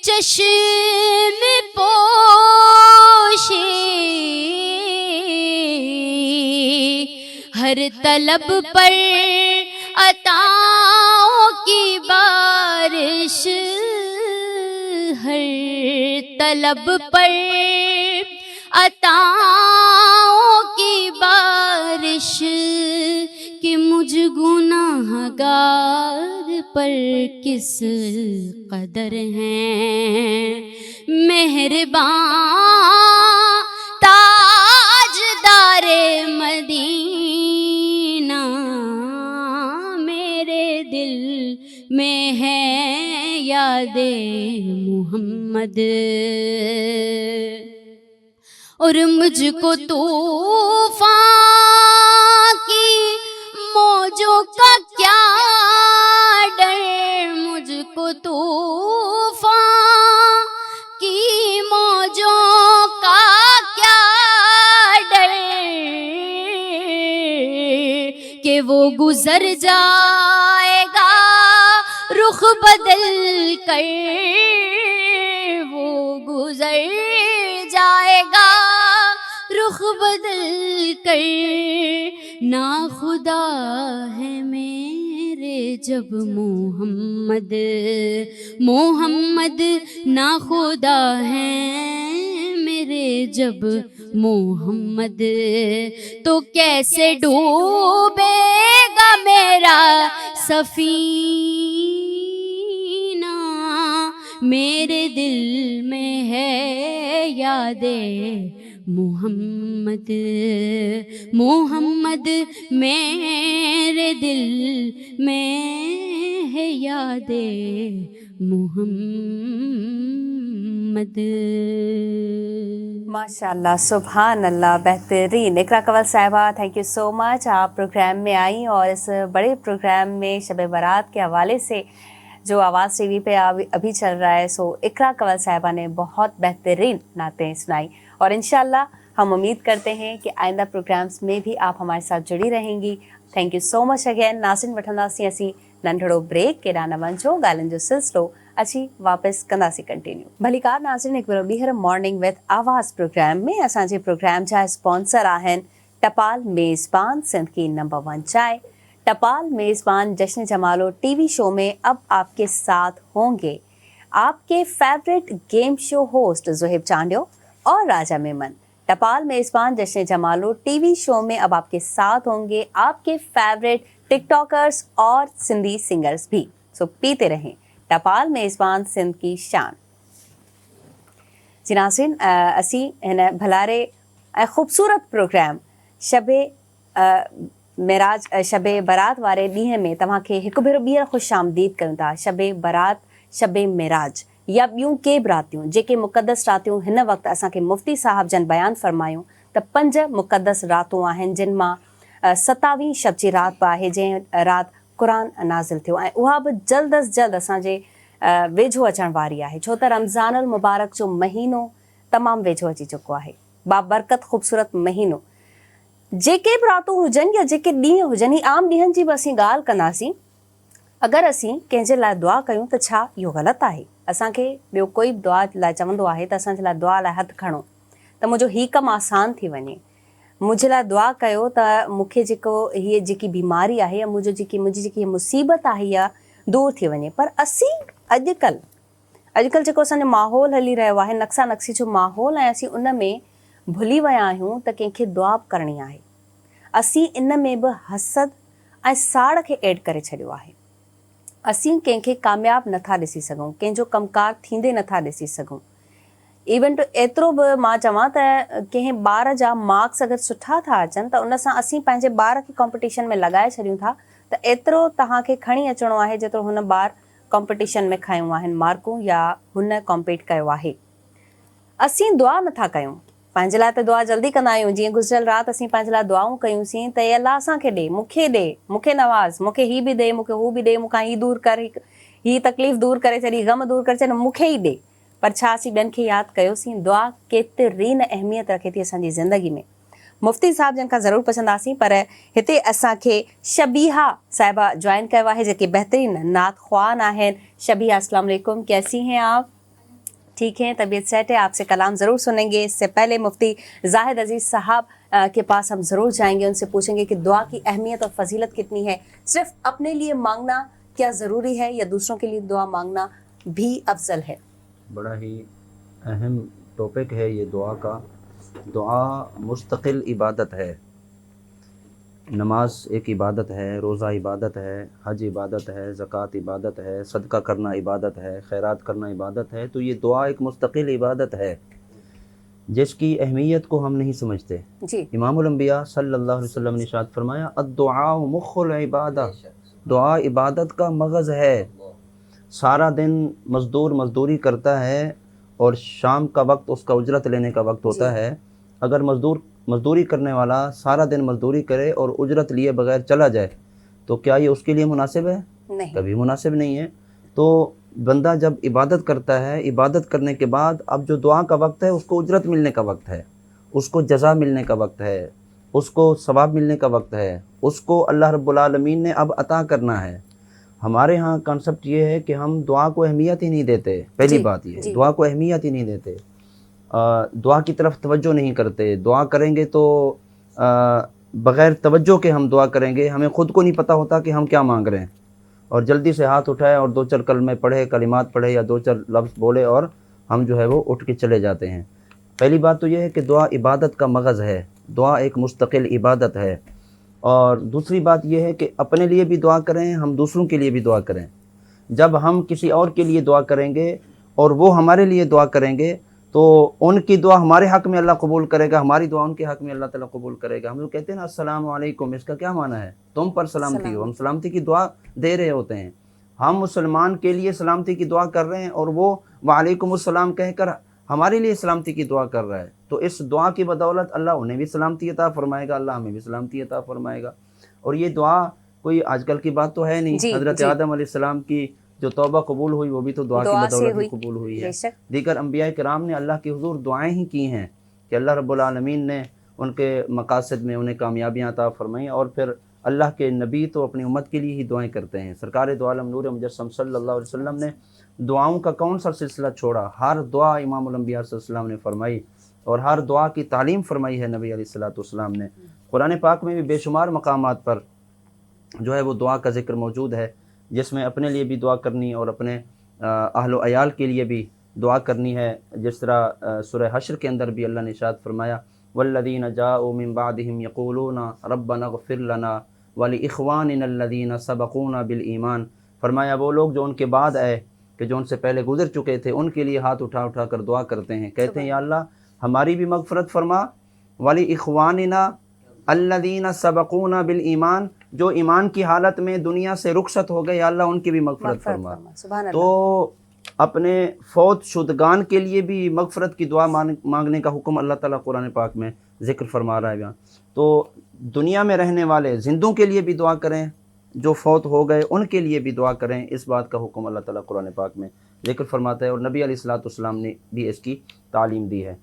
चश्म पोशी, हर तलब पर अताओं की बारिश, हर तलब पर अताओं की बारिश, कि मुझ गुनाहगार पर किस कदर हैं मेहरबान ताजदारे मदीना, मेरे दिल में है याद मोहम्मद, और मुझको तूफान की मौजों का क्या डर, मुझको तूफान की मौजों का क्या डर, कि वो गुजर जाएगा रुख बदल कर, वो गुजर जाएगा रुख बदल कर, ना खुदा है मेरे जब मोहम्मद, मोहम्मद ना खुदा है मेरे जब मोहम्मद, तो कैसे डूबेगा मेरा सफीना, मेरे दिल में है याद मोहम्मद, मोहम्मद मेरे दिल में है याद मोहम्मद। माशाल्लाह, सुभान अल्लाह, बेहतरीन। इकरा कंवर साहिबा, थैंक यू सो मच। आप प्रोग्राम में आई और इस बड़े प्रोग्राम में शब बारात के हवाले से जो आवाज़ टीवी पे अभी चल रहा है, सो इकरा कंवर साहिबा ने बहुत बेहतरीन नातें सुनाई, और इंशाल्लाह हम उम्मीद करते हैं कि आइंदा प्रोग्राम्स में भी आप हमारे साथ जुड़ी रहेंगी। Thank you so much again. नाज़रीन, वठंदासीं असीं नंढड़ो ब्रेक, केॾा न वञो, ॻाल्हियुनि जो सिलसिलो अची वापसि कंदासीं कंटिन्यू। भलीकार नाज़रीन, हिकु भेरो ॿीहर मॉर्निंग विद आवाज़ प्रोग्राम में असांजे प्रोग्राम जा स्पॉन्सर आहिनि टपाल मेज़बान, सिंध की नंबर 1 चाय। टपाल मेज़बान जश्न जमालो टीवी शो में अब आपके साथ होंगे आपके favourite game show host Zuhaib Chandio और राजा मेमन। टपाल मेज़बान जश्न जमालो टीवी शो में अब आपके साथ होंगे आपके फेवरेट टिकटॉकर्स और सिंधी सिंगर्स भी। सो पीते रहें, टपाल मेज़बान सिंध की शान। जी नाज़रीन, असी हिन भलारे ख़ूबसूरत प्रोग्राम शबे मेराज शबे बारात वारे ॾींहं में तव्हांखे हिकु भेरो ॿीहर ख़ुशि आमदीद कयूं था। शबे बारात, शबे मेराज या ॿियूं के बि रातियूं जेके मुक़दस रातियूं हिन वक़्तु असांखे मुफ़्ती साहब जन बयानु फ़रमायूं त 5 मुक़दस रातूं आहिनि, जिन मां 27वीं शब जी रात बि आहे जंहिं राति क़ुरान नाज़िल थियो, ऐं उहा बि जल्द अज़ जल्द असांजे वेझो अचण वारी आहे, छो त रमज़ान अल मुबारक जो महीनो तमामु वेझो अची चुको आहे, बाबरकत ख़ूबसूरत महीनो। जेके बि रातूं हुजनि या जेके ॾींहं हुजनि, ही आम ॾींहंनि जी बि असीं ॻाल्हि कंदासीं। अगरि असीं कंहिंजे लाइ दुआ कयूं त छा इहो ग़लति आहे? असांखे ॿियो कोई बि दुआ लाइ चवंदो आहे त असांजे लाइ दुआ लाइ हथु खणो त मुंहिंजो हीउ कमु आसान थी वञे, मुंहिंजे लाइ दुआ कयो त मूंखे जेको हीअ जेकी बीमारी आहे या मुंहिंजी जेकी मुसीबत आहे इहा दूरि थी वञे। पर असीं अॼुकल्ह जेको असांजो माहौल हली रहियो आहे, नक्सा नक्सी जो माहौल, ऐं असीं उन में भुली विया आहियूं त कंहिंखे दुआ बि करणी आहे। असीं इन में बि हसद ऐं साड़ खे ऐड करे छॾियो आहे। असीं कंहिंखे कामयाबु नथा ॾिसी सघूं, कंहिंजो कमकार थींदे नथा ॾिसी सघूं। इवन टू एतिरो बि मां चवां त कंहिं ॿार जा मार्क्स अगरि सुठा था अचनि त उन सां असीं पंहिंजे ॿार खे कॉम्पिटिशन में लॻाए छॾियूं था त एतिरो तव्हांखे खणी अचिणो आहे जेतिरो हुन ॿार कॉम्पिटिशन में खयूं आहिनि मार्कूं या हुन कॉम्पीट कयो आहे। असीं दुआ नथा कयूं, पंहिंजे लाइ त दुआ जल्दी कंदा आहियूं। जीअं गुज़िरियल राति असीं पंहिंजे लाइ दुआऊं कयूंसीं त हे अलाह असांखे ॾे, मूंखे नवाज़, मूंखे हीअ बि ॾे, मूंखे हू बि ॾे, मूंखां हीअ दूरि कर, हीअ तकलीफ़ दूरि करे छॾी, ग़म दूरि करे छॾी, मूंखे ई ॾे। पर छा असीं ॿियनि खे यादि कयोसीं? दुआ केतिरी न अहमियत रखे थी असांजी ज़िंदगी में। मुफ़्ती साहब जिन खां ज़रूरु पुछंदासीं, पर हिते असांखे शबीहा साहिबा ज्वाइन कयो आहे जेके बहितरीन नात ख़्वान आहिनि। शबीहा, अस्सलाम वालेकुम, कैसी हैं आप? ठीक है, तबीयत सेट है, आपसे कलाम ज़रूर सुनेंगे। इससे पहले मुफ्ती जाहिद अजीज़ साहब के पास हम ज़रूर जाएंगे, उनसे पूछेंगे कि दुआ की अहमियत और फजीलत कितनी है। सिर्फ अपने लिए मांगना क्या ज़रूरी है या दूसरों के लिए दुआ मांगना भी अफजल है? बड़ा ही अहम टॉपिक है ये दुआ का। दुआ मुस्तकिल इबादत है। नमाज एक इबादत है, रोज़ा इबादत है, हज इबादत है, ज़कात इबादत है, सदका करना इबादत है, खैरात करना इबादत है। तो ये दुआ एक मुस्तकिल इबादत है जिसकी अहमियत को हम नहीं समझते। जी। इमामुल अंबिया सल्लल्लाहु अलैहि वसल्लम ने इरशाद फरमाया, अद्दुआ मुख्खुल इबादा, दुआ इबादत का मगज़ है। सारा दिन मज़दूर मज़दूरी करता है और शाम का वक्त उसका उजरत लेने का वक्त होता है। अगर मज़दूरी करने वाला सारा दिन मज़दूरी करे और उजरत लिए बगैर चला जाए तो क्या ये उसके लिए मुनासिब है? नहीं। कभी मुनासिब नहीं है। तो बंदा जब इबादत करता है, इबादत करने के बाद अब जो दुआ का वक्त है उसको उजरत मिलने का वक्त है, उसको जज़ा मिलने का वक्त है, उसको सवाब मिलने का वक्त है, उसको अल्लाह रब्बुल आलमीन ने अब अता करना है। हमारे यहाँ कॉन्सेप्ट ये है कि हम दुआ को अहमियत ही नहीं देते। पहली बात ये, दुआ को अहमियत ही नहीं देते, दुआ की तरफ तवज्जो नहीं करते। दुआ करेंगे तो बग़ैर तवज्जो के हम दुआ करेंगे, हमें ख़ुद को नहीं पता होता कि हम क्या मांग रहे हैं, और जल्दी से हाथ उठाए और दो चार कलमे पढ़े, कलिमात पढ़े या दो चार लफ्ज़ बोले और हम जो है वो उठ के चले जाते हैं। पहली बात तो ये है कि दुआ इबादत का मगज़ है, दुआ एक मुस्तकिल इबादत है। और दूसरी बात यह है कि अपने लिए भी दुआ करें, हम दूसरों के लिए भी दुआ करें। जब हम किसी और के लिए दुआ करेंगे और वो हमारे लिए दुआ करेंगे तो उनकी दुआ हमारे हक़ में अल्लाह कबूल करेगा, हमारी दुआ उनके हक़ में अल्लाह ताला कबूल करेगा। हम लोग कहते हैं ना अस्सलाम वालेकुम, इसका क्या माना है? तुम पर सलामती हो। हम सलामती की दुआ दे रहे होते हैं। हम मुसलमान के लिए सलामती की दुआ कर रहे हैं और वो वालेकुम अस्सलाम कहकर हमारे लिए सलामती की दुआ कर रहा है। तो इस दुआ की बदौलत अल्लाह उन्हें भी सलामती अता फरमाएगा, अल्लाह हमें भी सलामती अता फरमाएगा। और ये दुआ कोई आजकल की बात तो है नहीं। हज़रत आदम अलैहिस्सलाम की जो तौबा कबूल हुई वो भी तो दुआ की बदौलत ही कबूल हुई है। दीगर अंबिया किराम ने अल्लाह के हुजूर दुआएं ही की हैं कि अल्लाह रब्बुल आलमीन ने उनके मकासद में उन्हें कामयाबियाँ अता फरमाई। और फिर अल्लाह के नबी तो अपनी उम्मत के लिए ही दुआएं करते हैं। सरकार दो आलम नूर मुजस्सम सल्लल्लाहु अलैहि वसल्लम ने दुआओं का कौन सा सिलसिला छोड़ा? हर दुआ इमामुल अंबिया सल्लल्लाहु अलैहि वसल्लम ने फरमाई और हर दुआ की तालीम फरमाई है नबी अलैहिस्सलातु वस्सलाम ने। कुरान पाक में भी बेशुमार मकामात पर जो है वो दुआ का ज़िक्र मौजूद है, जिसमें अपने लिए भी दुआ करनी और अपने अहल व अयाल के लिए भी दुआ करनी है। जिस तरह सूरह हश्र के अंदर भी अल्लाह ने इरशाद फरमाया, वल्लज़ीना जाऊ मिन बादिहिम यक़ूलूना रब्बना इग़फ़िर लना व लिइख़वानिना अल्लज़ीना सबक़ूना बिल ईमान। फरमाया वो लोग जो उनके बाद आए, कि जो उनसे पहले गुजर चुके थे, उनके लिए हाथ उठा उठा कर दुआ करते हैं। कहते हैं या अल्लाह हमारी भी मग़फ़िरत फरमा, व लिइख़वानिना अल्लज़ीना सबक़ूना बिल ईमान, जो ईमान की हालत में दुनिया से रुखसत हो गए, या अल्लाह उनकी भी मग़फ़िरत फरमा। तो अपने फौत शुदगान के लिए भी मग़फ़िरत की दुआ मांगने का हुक्म अल्लाह ताला कुरान पाक में ज़िक्र फरमा रहा है यहाँ। तो दुनिया में रहने वाले जिंदों के लिए भी दुआ करें, جو فوت ہو گئے ان کے لیے بھی دعا کریں، اس بات کا حکم اللہ تعالیٰ قرآن پاک میں ذکر فرماتا ہے، اور نبی علیہ الصلوۃ والسلام نے بھی اس کی تعلیم دی ہے۔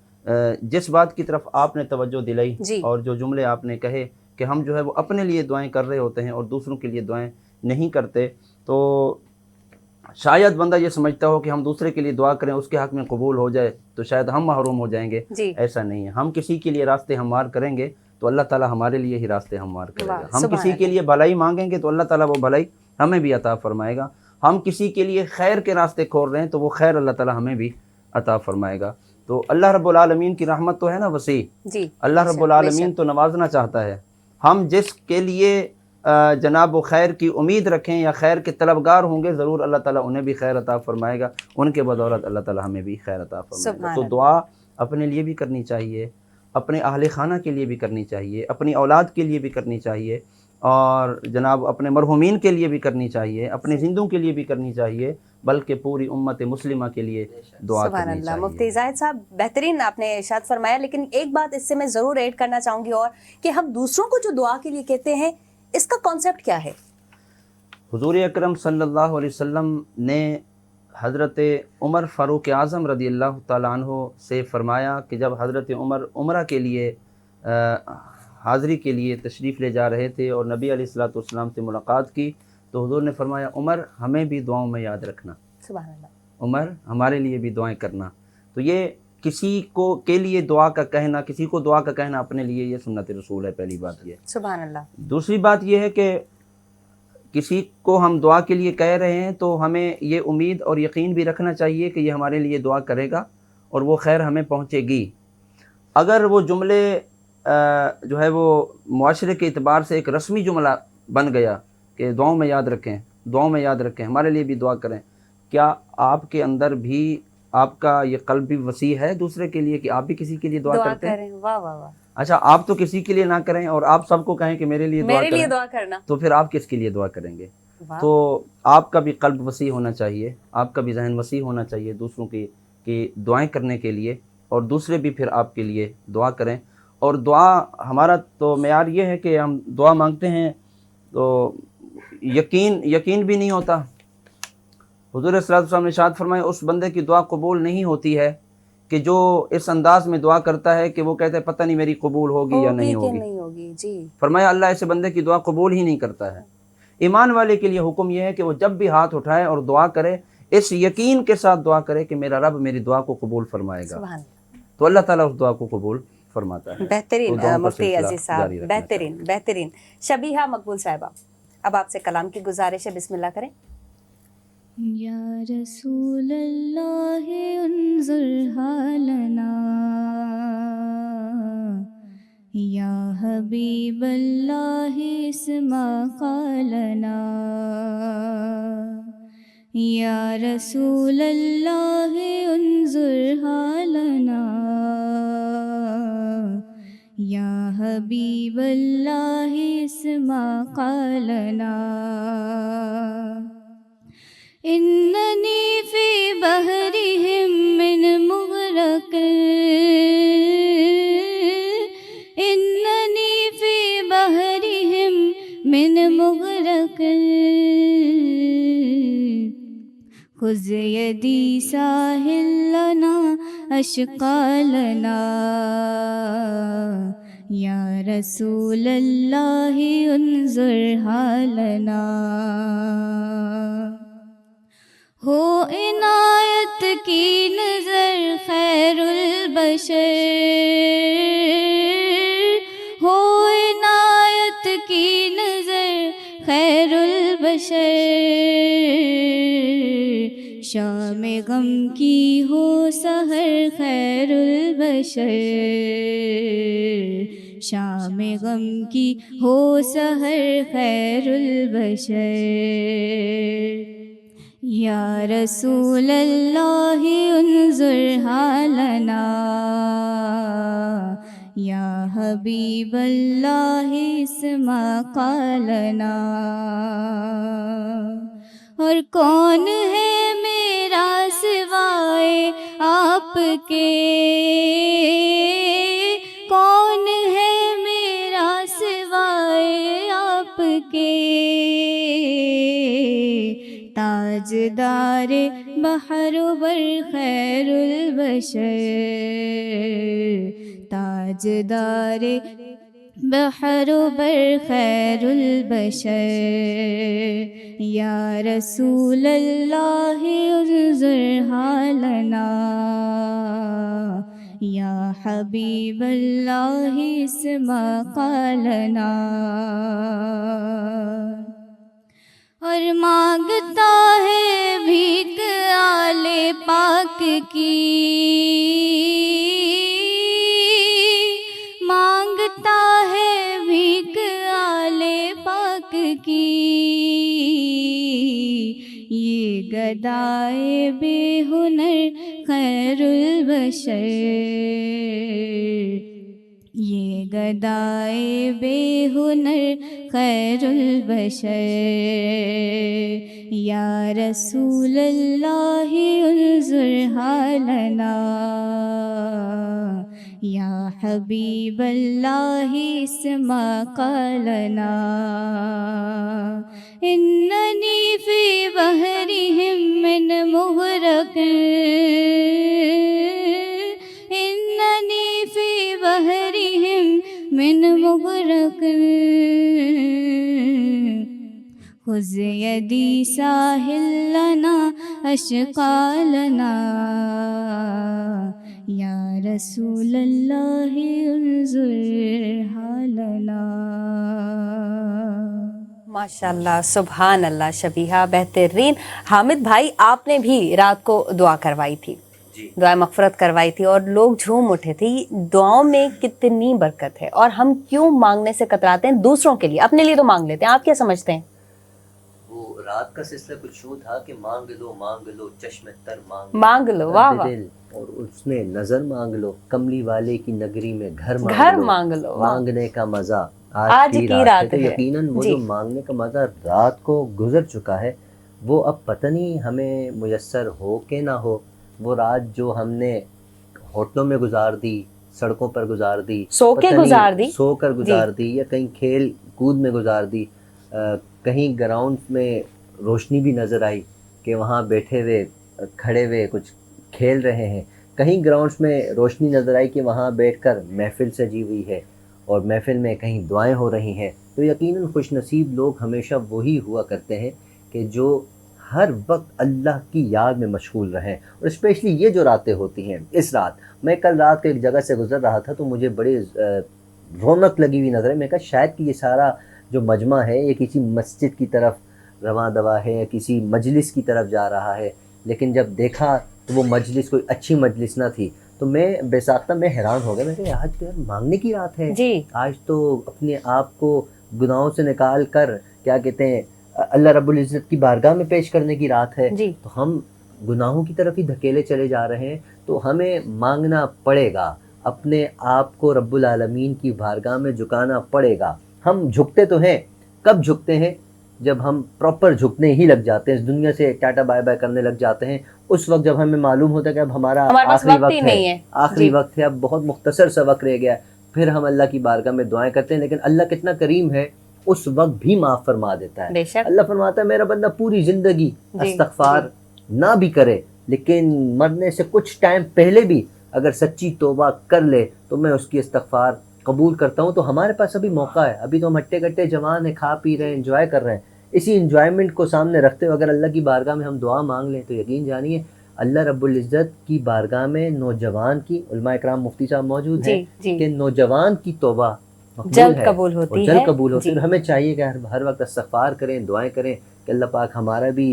جس بات کی طرف آپ نے توجہ دلائی جی۔ اور جو جملے آپ نے کہے کہ ہم جو ہے وہ اپنے لیے دعائیں کر رہے ہوتے ہیں اور دوسروں کے لیے دعائیں نہیں کرتے، تو شاید بندہ یہ سمجھتا ہو کہ ہم دوسرے کے لیے دعا کریں اس کے حق میں قبول ہو جائے تو شاید ہم محروم ہو جائیں گے۔ جی۔ ایسا نہیں ہے، ہم کسی کے لیے راستے ہموار کریں گے تو اللہ تعالیٰ ہمارے لیے ہی راستے ہموار کرے واہ، گا۔ ہم سبحان کسی کے لیے بھلائی مانگیں گے تو اللہ تعالیٰ وہ بھلائی ہمیں بھی عطا فرمائے گا۔ ہم کسی کے لیے خیر کے راستے کھول رہے ہیں تو وہ خیر اللہ تعالیٰ ہمیں بھی عطا فرمائے گا۔ تو اللہ رب العالمین کی رحمت تو ہے نا وسیع، جی، اللہ رب العالمین تو نوازنا چاہتا ہے۔ ہم جس کے لیے جناب و خیر کی امید رکھیں یا خیر کے طلبگار ہوں گے، ضرور اللہ تعالیٰ انہیں بھی خیر عطا فرمائے گا، ان کے بدولت اللہ تعالیٰ ہمیں بھی خیر عطا فرمائے گا۔ تو دعا اپنے لیے بھی کرنی چاہیے، اپنے اہل خانہ کے لیے بھی کرنی چاہیے، اپنی اولاد کے لیے بھی کرنی چاہیے، اور جناب اپنے مرحومین کے لیے بھی کرنی چاہیے، اپنے زندوں کے لیے بھی کرنی چاہیے، بلکہ پوری امت مسلمہ کے لیے دعا سبحان کرنی اللہ۔ چاہیے۔ مفتی زاہد صاحب بہترین آپ نے ارشاد فرمایا، لیکن ایک بات اس سے میں ضرور ایڈ کرنا چاہوں گی، اور کہ ہم دوسروں کو جو دعا کے لیے کہتے ہیں اس کا کانسیپٹ کیا ہے؟ حضور اکرم صلی اللہ علیہ وسلم نے حضرت عمر فاروق اعظم رضی اللہ تعالیٰ عنہ سے فرمایا کہ جب حضرت عمر عمرہ کے لیے حاضری کے لیے تشریف لے جا رہے تھے اور نبی علیہ الصلوۃ والسلام سے ملاقات کی تو حضور نے فرمایا عمر ہمیں بھی دعاؤں میں یاد رکھنا، سبحان اللہ، عمر ہمارے لیے بھی دعائیں کرنا۔ تو یہ کسی کو کے لیے دعا کا کہنا، کسی کو دعا کا کہنا اپنے لیے، یہ سنت رسول ہے، پہلی بات یہ۔ سبحان اللہ۔ دوسری بات یہ ہے کہ کسی کو ہم دعا کے لیے کہہ رہے ہیں تو ہمیں یہ امید اور یقین بھی رکھنا چاہیے کہ یہ ہمارے لیے دعا کرے گا اور وہ خیر ہمیں پہنچے گی۔ اگر وہ جملے جو ہے وہ معاشرے کے اعتبار سے ایک رسمی جملہ بن گیا کہ دعاؤں میں یاد رکھیں، دعاؤں میں یاد رکھیں، ہمارے لیے بھی دعا کریں، کیا آپ کے اندر بھی آپ کا یہ قلب بھی وسیع ہے دوسرے کے لیے کہ آپ بھی کسی کے لیے دعا کرتے ہیں؟ کریں، واہ واہ واہ، اچھا، آپ تو کسی کے لیے نہ کریں اور آپ سب کو کہیں کہ میرے لیے دعا میرے لیے کریں، دعا کرنا، تو پھر آپ کس کے لیے دعا کریں گے؟ واہ، تو آپ کا بھی قلب وسیع ہونا چاہیے، آپ کا بھی ذہن وسیع ہونا چاہیے دوسروں کی دعائیں کرنے کے لیے، اور دوسرے بھی پھر آپ کے لیے دعا کریں۔ اور دعا ہمارا تو معیار یہ ہے کہ ہم دعا مانگتے ہیں تو یقین بھی نہیں ہوتا۔ حضور صلی اللہ علیہ وسلم نے ارشاد فرمایا اس بندے کی دعا قبول نہیں ہوتی ہے کہ جو اس انداز میں دعا کرتا ہے کہ وہ کہتا ہے پتہ نہیں میری قبول ہوگی یا نہیں کہ ہوگی۔ نہیں ہوگی، جی، فرمایا اللہ ایسے بندے کی دعا قبول ہی نہیں کرتا ہے۔ ایمان والے کے لیے حکم یہ ہے کہ وہ جب بھی ہاتھ اٹھائے اور دعا کرے اس یقین کے ساتھ دعا کرے کہ میرا رب میری دعا کو قبول فرمائے گا، سبحان اللہ۔ تو اللہ تعالیٰ اس دعا کو قبول فرماتا ہے۔ بہترین تو دعاؤں کا مفتی سلسلہ عزیز صاحب، جاری رکھنا بہترین بہترین۔ شبیہہ مقبول صاحبہ، اب آپ سے کلام کی گزارش ہے، بسم اللہ کریں۔ یا رسول اللہ انظر حالنا، یا حبیب اللہ اسمع قالنا، یا رسول اللہ انظر حالنا، یا حبیب اللہ اسمع قالنا، اننی فی بحرہم من مغرق، اننی فی بحرہم من مغرق، خذ یدی ساحل لنا اشقالنا، یا رسول اللہ انظر حالنا، ہو عنایت کی نظر خیر البشر، ہو عنایت کی نظر خیر البشر، شام غم کی ہو سحر خیر البشر، شام غم کی ہو سحر خیر البشر، یا رسول اللہ انظر حالنا، یا حبیب اللہ اسمع قالنا، اور کون ہے میرا سوائے آپ کے، کون ہے میرا سوائے آپ کے، تاجدار بحر و بر خیر البشر، تاجدار بحر و بر خیر البشر، یا رسول اللہ انظر حالنا، یا حبیب اللہ اسمع قالنا. اور مانگتا ہے بھیک آل پاک کی، مانگتا ہے بھیک آل پاک کی، یہ گدائے بے ہنر خیر البشر، یہ گدائے بے ہنر خیر البشر، یا رسول اللہ انظر حالنا، یا حبیب اللہ اسمع قالنا. اننی فی بحرہم من مغرق، اننی فی بحرہم من مغرق، خذ یدی ساحل لنا اشقالنا، یا رسول اللہ انظر حالنا. ماشاء اللہ، سبحان اللہ. شبیہہ بہترین. حامد بھائی، آپ نے بھی رات کو دعا کروائی تھی، دعائیں مغفرت کروائی تھی اور لوگ جھوم اٹھے تھے. دعاؤں میں کتنی برکت ہے، اور ہم کیوں مانگنے سے کتراتے ہیں؟ دوسروں کے لیے، اپنے لیے تو مانگ لیتے ہیں. آپ کیا سمجھتے ہیں؟ وہ رات کا سلسلہ کچھ یوں تھا کہ مانگ لو چشم تر مانگ لو. واہ واہ. اور اس میں نظر مانگ لو، کملی والے کی نگری میں گھر مانگ لو. مانگنے کا مزہ آج کی رات ہے. یقیناً وہ جو مانگنے کا مزہ رات کو گزر چکا ہے، وہ اب پتہ نہیں ہمیں میسر ہو کہ نہ ہو. وہ رات جو ہم نے ہوٹلوں میں گزار دی، سڑکوں پر گزار دی، سو کر گزار دی، یا کہیں کھیل کود میں گزار دی، کہیں گراؤنڈ میں روشنی بھی نظر آئی کہ وہاں بیٹھے ہوئے کھڑے ہوئے کچھ کھیل رہے ہیں، کہیں گراؤنڈس میں روشنی نظر آئی کہ وہاں بیٹھ کر محفل سجی ہوئی ہے اور محفل میں کہیں دعائیں ہو رہی ہیں. تو یقیناً خوش نصیب لوگ ہمیشہ وہی ہوا کرتے ہیں کہ جو ہر وقت اللہ کی یاد میں مشغول رہیں. اور اسپیشلی یہ جو راتیں ہوتی ہیں، اس رات میں کل رات کو ایک جگہ سے گزر رہا تھا تو مجھے بڑی رونق لگی ہوئی نظر ہے. میں کہا شاید کہ یہ سارا جو مجمع ہے یہ کسی مسجد کی طرف رواں دوا ہے یا کسی مجلس کی طرف جا رہا ہے، لیکن جب دیکھا تو وہ مجلس کوئی اچھی مجلس نہ تھی. تو میں بے ساختہ میں حیران ہو گیا. میں کہا آج تو یار مانگنے کی رات ہے، آج تو اپنے آپ کو گناہوں سے نکال کر کیا کہتے ہیں اللہ رب العزت کی بارگاہ میں پیش کرنے کی رات ہے. تو ہم گناہوں کی طرف ہی دھکیلے چلے جا رہے ہیں. تو ہمیں مانگنا پڑے گا، اپنے آپ کو رب العالمین کی بارگاہ میں جھکانا پڑے گا. ہم جھکتے تو ہیں، کب جھکتے ہیں؟ جب ہم پراپر جھکنے ہی لگ جاتے ہیں، اس دنیا سے ٹاٹا بائے بائے کرنے لگ جاتے ہیں. اس وقت جب ہمیں معلوم ہوتا ہے کہ اب ہمارا آخری وقت ہے، اب بہت مختصر سا وقت رہ گیا، پھر ہم اللہ کی بارگاہ میں دعائیں کرتے ہیں. لیکن اللہ کتنا کریم ہے، اس وقت بھی معاف فرما دیتا ہے. اللہ فرماتا ہے میرا بندہ پوری زندگی استغفار نہ بھی کرے، لیکن مرنے سے کچھ ٹائم پہلے بھی اگر سچی توبہ کر لے تو میں اس کی استغفار قبول کرتا ہوں. تو ہمارے پاس ابھی موقع ہے، ابھی تو ہم ہٹے کٹے جوان ہیں، کھا پی رہے ہیں، انجوائے کر رہے ہیں. اسی انجوائمنٹ کو سامنے رکھتے ہوئے اگر اللہ کی بارگاہ میں ہم دعا مانگ لیں تو یقین جانیے اللہ رب العزت کی بارگاہ میں نوجوان کی، علماء اکرام مفتی صاحب موجود ہیں کہ نوجوان کی توبہ جلد قبول ہوتی ہے. ہمیں چاہیے کہ ہر وقت استغفار کریں، دعائیں کریں کہ اللہ پاک ہمارا بھی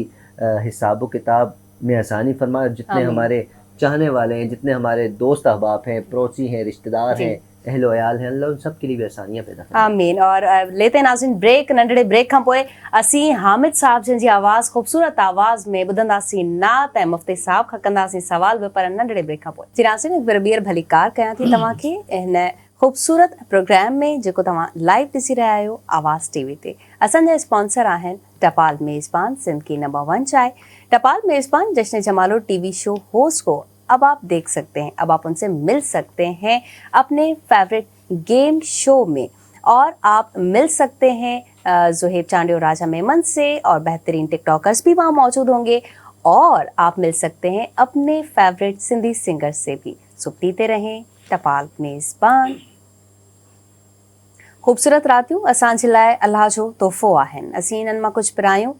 حساب و کتاب میں آسانی فرمائے. جتنے ہمارے چاہنے والے ہیں، جتنے ہمارے دوست احباب ہیں، پڑوسی ہیں، رشتہ دار ہیں، اہل و عیال ہیں، اللہ ان سب کے لیے بھی آسانیاں پیدا کرے. آمین. اور لیتے ناظرین بریک، ننڈڑے بریک کھان پوئے اسی حامد صاحب جن جی آواز خوبصورت آواز میں ॿुधंदासीं नात ऐं मुफ़्ती साहब खां कंदासीं सवाल बि, पर नंढड़े ब्रेक खां पोइ. जी नाज़रीन, हिकु भेरो ॿीहर भली कार कयां थी तव्हांखे हिन ख़ूबसूरत प्रोग्राम में जेको तव्हां लाइव ॾिसी रहिया आहियो आवाज़ टीवी ते. असांजा स्पॉन्सर आहिनि टपाल मेज़बान, सिंध की नंबर 1 चाय. टपाल मेज़बान जश्न जमालो टीवी शो होस्ट को अब आप देख सकते हैं, अब आप उनसे मिल सकते हैं अपने फेवरेट गेम शो में, और आप मिल सकते हैं ज़ुहैब चांडी और राजा मेमन से, और बेहतरीन टिकटॉकर्स भी वहाँ मौजूद होंगे, और आप मिल सकते हैं अपने फेवरेट सिंधी सिंगर से भी। सो पीते रहें टपाल मेज़बान। ख़ूबसूरत रातियूं असांजे लाइ अल्लाह जो तोहफ़ो आहिनि। असीं इन्हनि मां कुझु पिरायूं,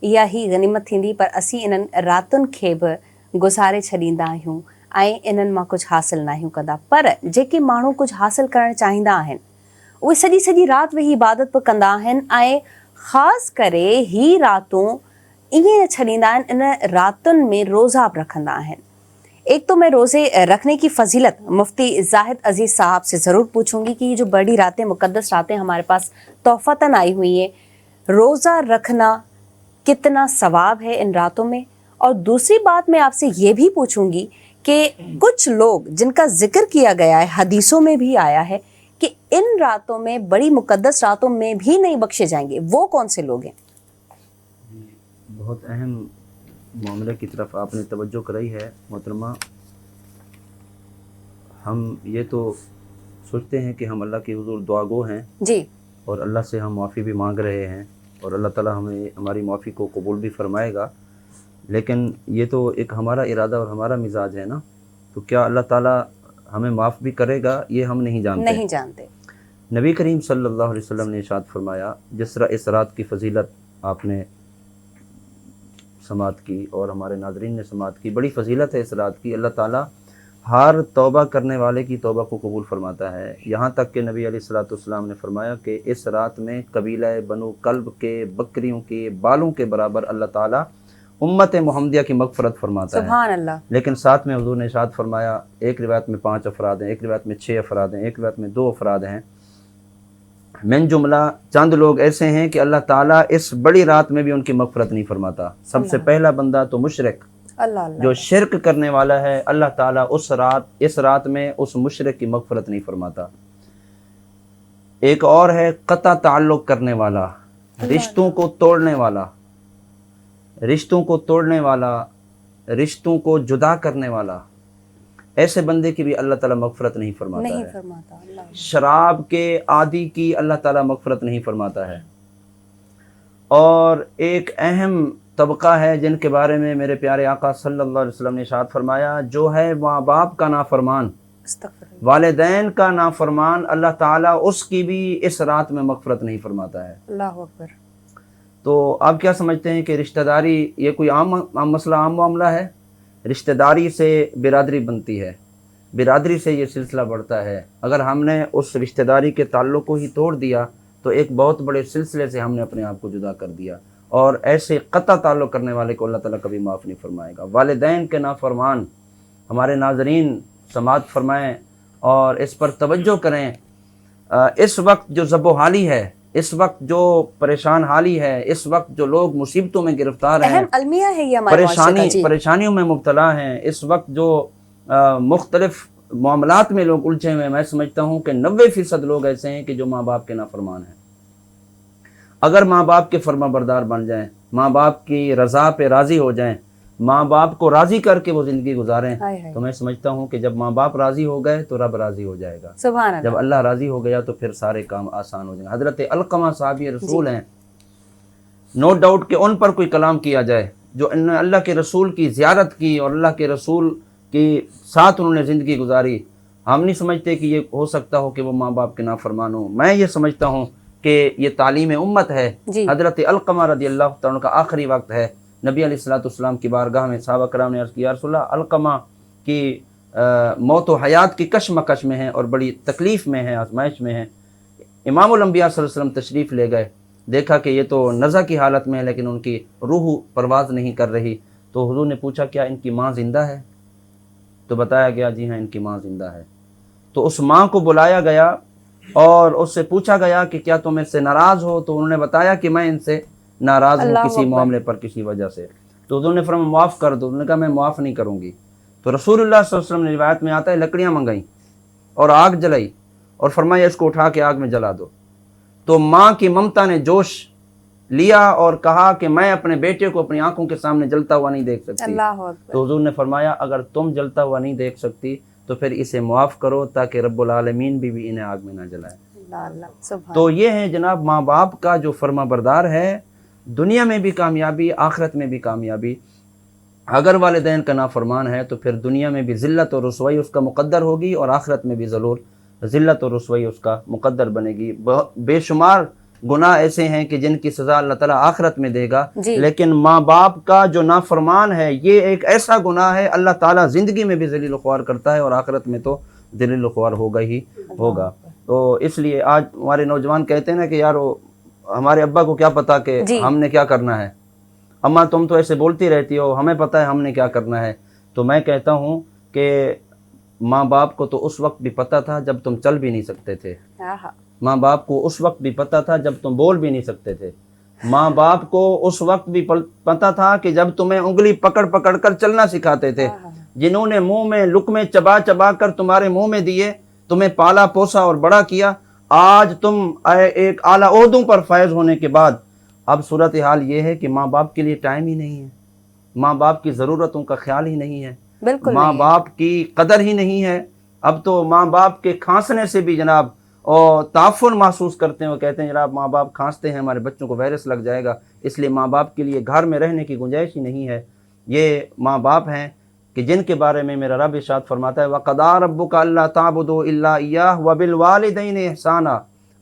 इहा ई गनीमत थींदी, पर असीं इन्हनि रातुनि खे बि गुज़ारे छॾींदा आहियूं ऐं इन्हनि मां कुझु हासिल न आहियूं कंदा। पर जेके माण्हू कुझु हासिल करणु चाहींदा आहिनि उहे सॼी सॼी राति वेही इबादत बि कंदा आहिनि, ऐं ख़ासि करे ही रातूं ईअं छॾींदा आहिनि, इन रातुनि में रोज़ा बि रखंदा आहिनि। एक तो मैं रोज़े रखने की फजीलत मुफ्ती जाहिद अजीज़ साहब से ज़रूर पूछूंगी कि ये जो बड़ी रातें, मुकद्दस रातें हमारे पास तोहफ़तन आई हुई हैं, रोज़ा रखना कितना सवाब है इन रातों में। और दूसरी बात मैं आपसे ये भी पूछूंगी कि कुछ लोग जिनका जिक्र किया गया है, हदीसों में भी आया है कि इन रातों में, बड़ी मुकद्दस रातों में भी नहीं बख्शे जाएंगे, वो कौन से लोग हैं? बहुत अहम मामले की तरफ आपने तवज्जो कराई है मोहतरमा। हम ये तो सोचते हैं कि हम अल्लाह के हुजूर दुआगो हैं जी, और अल्लाह से हम माफ़ी भी मांग रहे हैं, और अल्लाह ताला हमें हमारी माफ़ी को कबूल भी फरमाएगा, लेकिन ये तो एक हमारा इरादा और हमारा मिजाज है ना, तो क्या अल्लाह ताला हमें माफ़ भी करेगा ये हम नहीं जानते। नबी करीम सल्लल्लाहु अलैहि वसल्लम ने इरशाद फरमाया, जिस तरह इस रात की फजीलत आपने समात की और हमारे नाज़रीन ने समात की, बड़ी फजीलत है इस रात की। अल्लाह ताला हर तौबा करने वाले की तौबा को कबूल फरमाता है। यहाँ तक कि नबी अलैहिस्सलातु वस्सलाम ने फरमाया कि इस रात में कबीला बनु कल्ब के बकरियों के बालों के बराबर अल्लाह ताला उम्मत मुहम्मदिया की मगफरत फरमाता है। सुभान अल्लाह। लेकिन साथ में हुजूर ने इरशाद फरमाया, एक रिवायत में 5 अफराद हैं, एक रिवायत में 6 अफराद हैं, एक रिवायत में 2 अफराद हैं। मिन जुमला चंद लोग ऐसे हैं कि अल्लाह ताला इस बड़ी रात में भी उनकी मगफरत नहीं फरमाता। सबसे पहला बंदा तो मुशरिक, जो शिरक करने वाला है, अल्लाह ताला इस रात में उस मुशरिक की मगफरत नहीं फरमाता। एक और है कता ताल्लुक करने वाला, रिश्तों को तोड़ने वाला, रिश्तों को जुदा करने वाला, ऐसे बंदे की भी अल्लाह ताला मगफरत नहीं फरमाता है। शराब के आदि की अल्लाह ताला मगफरत नहीं फरमाता है। और एक अहम तबका है जिनके बारे में मेरे प्यारे आका सल्लल्लाहु अलैहि वसल्लम ने इरशाद फरमाया, जो है माँ बाप का नाफरमान, वालिदैन का नाफरमान, अल्लाह ताला उसकी भी इस रात में मगफरत नहीं फरमाता है। अल्लाह अकबर। तो आप क्या समझते हैं कि रिश्तेदारी ये कोई आम मसला, आम मामला है? रिश्तेदारी से बिरादरी बनती है, बिरादरी से ये सिलसिला बढ़ता है। अगर हमने उस रिश्तेदारी के ताल्लुक़ को ही तोड़ दिया तो एक बहुत बड़े सिलसिले से हमने अपने आप को जुदा कर दिया, और ऐसे क़ता ताल्लुक़ करने वाले को अल्लाह ताला कभी माफ़ नहीं फरमाएगा। वालिदैन के नाफरमान, हमारे नाज़रीन समात फरमाएँ और इस पर तवज्जो करें। इस वक्त जो ज़बो-हाली है, इस वक्त जो परेशान हाली है, इस वक्त जो लोग मुसीबतों में गिरफ्तार हैं, अलमिया है ये हमारे परेशानियों में मुब्तला हैं, इस वक्त जो मुख्तलिफ मामलात में लोग उलझे हुए हैं, मैं समझता हूँ कि 90% लोग ऐसे हैं कि जो माँ बाप के नाफरमान हैं। अगर माँ बाप के फर्मा बरदार बन जाएं, माँ बाप की रज़ा पे राज़ी हो जाएं, माँ बाप को राज़ी करके वो ज़िंदगी गुजारें, तो मैं समझता हूँ कि जब माँ बाप राज़ी हो गए तो रब राज़ी हो जाएगा। जब अल्लाह राज़ी हो गया तो फिर सारे काम आसान हो जाएंगे। हज़रत अलक़मा साहब ये रसूल हैं, नो डाउट कि उन पर कोई कलाम किया जाए जो अल्लाह के रसूल की ज़ियारत की और अल्लाह के रसूल के साथ उन्होंने ज़िंदगी गुजारी, हम नहीं समझते कि ये हो सकता हो कि वो माँ बाप के नाफरमान हो। मैं ये समझता हूँ कि ये तालीम उम्मत है। हज़रत अलक़मा रज़ियल्लाहु तआला का आखिरी वक्त है, नबी अलैहिस्सलाम की बारगाह में सहाबा कराम ने अर्ज़ किया, या रसूलल्लाह, अलक़मा की मौत व हयात की कशमकश में है और बड़ी तकलीफ़ में है, आजमाइश में है। इमामुल अंबिया सल्लल्लाहु अलैहि वसल्लम तशरीफ़ ले गए, देखा कि ये तो नज़ा की हालत में है लेकिन उनकी रूह परवाज़ नहीं कर रही। तो हुज़ूर ने पूछा, क्या इनकी माँ ज़िंदा है? तो बताया गया, जी हाँ, इनकी माँ ज़िंदा है। तो उस माँ को बुलाया गया और उससे पूछा गया कि क्या तुम इससे नाराज़ हो? तो उन्होंने बताया कि मैं इनसे नाराज़ हूँ किसी मामले पर, किसी वजह से। तो उन्होंने फरमाया माफ़ कर दो। उन्होंने कहा मैं माफ़ नहीं करूँगी। तो रसूलुल्लाह सल्लल्लाहु अलैहि वसल्लम ने रिवायत में आता है, लकड़ियाँ मंगाई और आग जलाई और फरमाया इसको उठा के आग में जला दो। तो माँ की ममता ने जोश लिया और कहा कि मैं अपने बेटे को अपनी आंखों के सामने जलता हुआ नहीं देख सकती। तो हुजूर ने फरमाया, अगर तुम जलता हुआ नहीं देख सकती तो फिर इसे मुआफ़ करो ताकि रब्बुल आलमीन भी इन्हें आग में ना जलाए। अल्लाह अल्लाह सुभान तो ये है जनाब माँ बाप का जो फर्मा बरदार है, दुनिया में भी कामयाबी, आखिरत में भी कामयाबी। अगर वालिदैन का नाफरमान है तो फिर दुनिया में भी ज़िल्लत और रुसवाई उसका मुक़द्दर होगी और आखिरत में भी ज़रूर ज़िल्लत और रुसवाई उसका मुक़द्दर बनेगी। बेशुमार गुनाह ऐसे हैं कि जिनकी सज़ा अल्लाह ताला आखिरत में देगा, जी। लेकिन माँ बाप का जो नाफरमान है ये एक ऐसा गुनाह है अल्लाह ताला ज़िंदगी में भी ज़लील ख्वार करता है और आखिरत में तो ज़लील ख्वार होगा ही होगा। तो इसलिए आज हमारे नौजवान कहते हैं ना कि यार वो हमारे अब्बा को क्या पता कि जी। हमने क्या करना है, अम्मा तुम तो ऐसे बोलती रहती हो, हमें पता है हमने क्या करना है। तो मैं कहता हूँ कि माँ बाप को तो उस वक्त भी पता था जब तुम चल भी नहीं सकते थे, आहा, माँ बाप को उस वक्त भी पता था जब तुम बोल भी नहीं सकते थे, माँ बाप को उस वक्त भी पता था कि जब तुम्हें उंगली पकड़ पकड़ कर चलना सिखाते थे, जिन्होंने मुंह में लुकमे चबा चबा कर तुम्हारे मुंह में दिए, तुम्हें पाला पोसा और बड़ा किया। आज तुम एक आला ओहदों पर फैज होने के बाद अब सूरत हाल ये है कि माँ बाप के लिए टाइम ही नहीं है, माँ बाप की ज़रूरतों का ख्याल ही नहीं है, बिल्कुल माँ नहीं है। बाप की कदर ही नहीं है। अब तो माँ बाप के खांसने से भी जनाब और ताफुन महसूस करते हैं, वो कहते हैं जनाब माँ बाप खांसते हैं हमारे बच्चों को वायरस लग जाएगा, इसलिए माँ बाप के लिए घर में रहने की गुंजाइश ही नहीं है। ये माँ बाप हैं कि जिनके बारे में मेरा रब इरशाद फरमाता है वक़दा रब्बुका अल्ला ताबुदू इल्ला इय्याहु व बिल वालिदैनि इहसाना।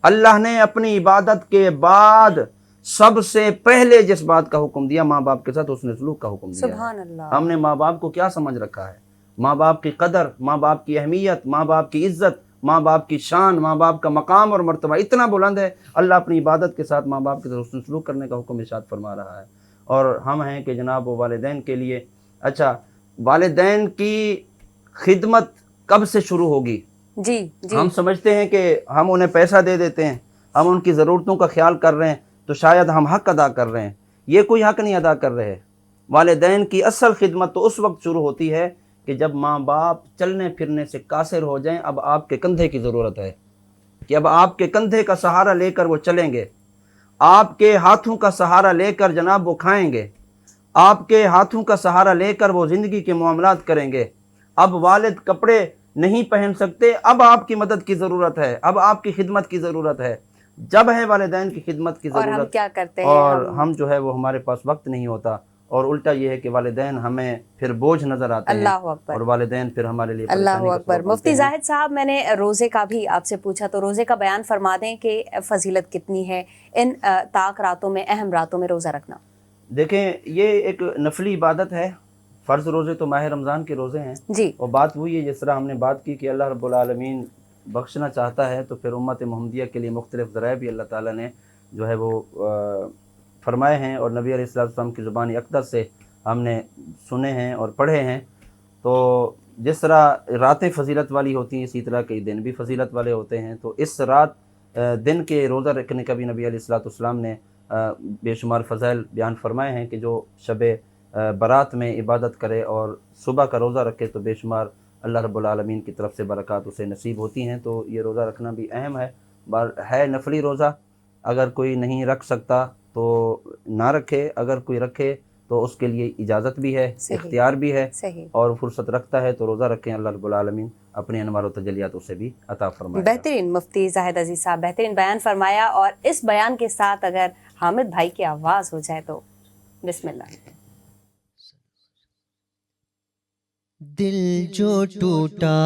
अल्लाह ने अपनी इबादत के बाद सबसे पहले जिस बात का हुक्म दिया माँ बाप के साथ उसने सलूक का हुक्म दिया है। सुभान अल्लाह। हमने माँ बाप को क्या समझ रखा है, माँ बाप की कदर, माँ बाप की अहमियत, माँ बाप की इज्जत, माँ बाप की शान, माँ बाप का मकाम और मर्तबा इतना बुलंद है। अल्लाह अपनी इबादत के साथ माँ बाप के साथ उसने सलूक करने का हुक्म इरशाद फरमा रहा है। और हम हैं कि जनाब वो वालिदैन के लिए, अच्छा वालिदैन की खिदमत कब से शुरू होगी? जी जी। हम समझते हैं कि हम उन्हें पैसा दे देते हैं, हम उनकी ज़रूरतों का ख्याल कर रहे हैं तो शायद हम हक़ अदा कर रहे हैं। ये कोई हक़ नहीं अदा कर रहे। वालिदैन की असल खिदमत तो उस वक्त शुरू होती है कि जब माँ बाप चलने फिरने से कासिर हो जाएं, अब आपके कंधे की ज़रूरत है कि अब आपके कंधे का सहारा लेकर वो चलेंगे, आपके हाथों का सहारा लेकर जनाब वो खाएंगे, आपके हाथों का सहारा लेकर वो ज़िंदगी के मामलात करेंगे। अब वालिद कपड़े नहीं पहन सकते, अब आपकी मदद की ज़रूरत है, अब आपकी खिदमत की ज़रूरत है। जब है वालिदैन की खिदमत की और हम ज़रूरत क्या करते हैं, और हम जो है वो हमारे पास वक्त नहीं होता, और उल्टा ये है कि वालिदैन हमें फिर बोझ नज़र आते हैं अल्लाह अकबर। और वालिदैन फिर हमारे लिए अल्लाह परेशानी का अकबर। सबब बनते मुफ्ती हैं। जाहिद साहब, मैंने रोज़े का भी आपसे पूछा तो रोज़े का बयान फरमा दें कि फजीलत कितनी है इन ताक रातों में, अहम रातों में रोज़ा रखना। देखें ये एक नफली इबादत है, फ़र्ज़ रोज़े तो माह रमज़ान के रोज़े हैं जी और बात वही है जिस तरह हमने बात की कि अल्लाह रब्बुल आलमीन बख्शना चाहता है तो फिर उम्मत मोहम्मदिया के लिए मुख्तलिफ़ ज़राए भी अल्लाह ताला ने जो है वो फरमाए हैं और नबी अलैहिस्सलाम की ज़ुबान अक़दस से हमने सुने हैं और पढ़े हैं। तो जिस तरह रातें फजीलत वाली होती हैं इसी तरह के दिन भी फजीलत वाले होते हैं। तो इस रात दिन के रोज़ा रखने का भी नबी अलैहिस्सलाम ने बेशुमार फ़ज़ाइल बयान फरमाए हैं कि जो शब बरात में इबादत करे और सुबह का रोज़ा रखे तो बेशुमार अल्लाह रब्बुल आलमीन की तरफ से बरक़ात उसे नसीब होती हैं। तो ये रोज़ा रखना भी अहम है नफली रोज़ा। अगर कोई नहीं रख सकता तो ना रखे, अगर कोई रखे तो उसके लिए इजाज़त भी है, इख्तियार भी है, सही। और फुर्सत रखता है तो रोज़ा रखें, अल्लाह रब्बुल आलमीन अपने अनवार व तजलियात उसे भी अता फरमाए। बेहतरीन मुफ्ती जाहिद अजीज़ साहब, बेहतरीन बयान फरमाया। और इस बयान के साथ अगर हामिद भाई की आवाज़ हो जाए तो बिस्मिल्लाह। दिल जो टूटा,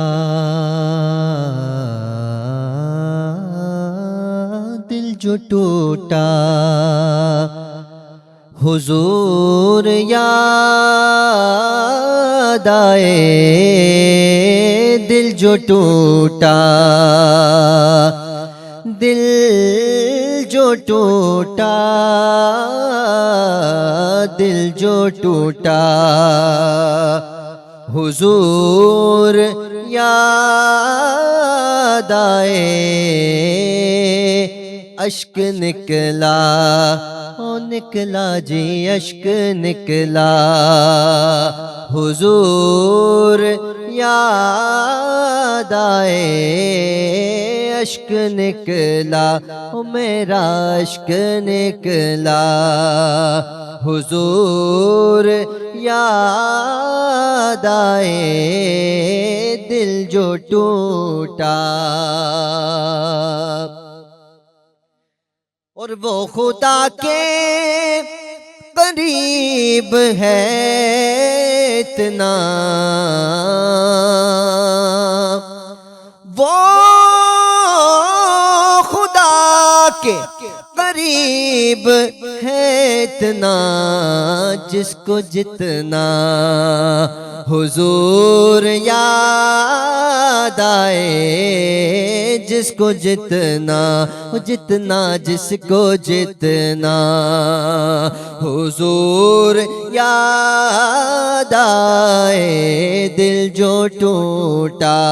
दिल जो टूटा, हुजूर याद आए, दिल जो टूटा, दिल जो टूटा, दिल जो टूटा, हुजूर याद आए, अश्क निकला, ओ निकला जी अश्क निकला, हुजूर याद आए, अश्क निकला, ओ मेरा अश्क निकला, हुजूर याद आए, दिल जो टूटा। اور وہ خدا کے قریب ہے اتنا، وہ خدا کے قریب ہے اتنا، جس کو جتنا حضور یاد آئے، جس کو جتنا جس کو جتنا حضور یاد آئے، دل جو ٹوٹا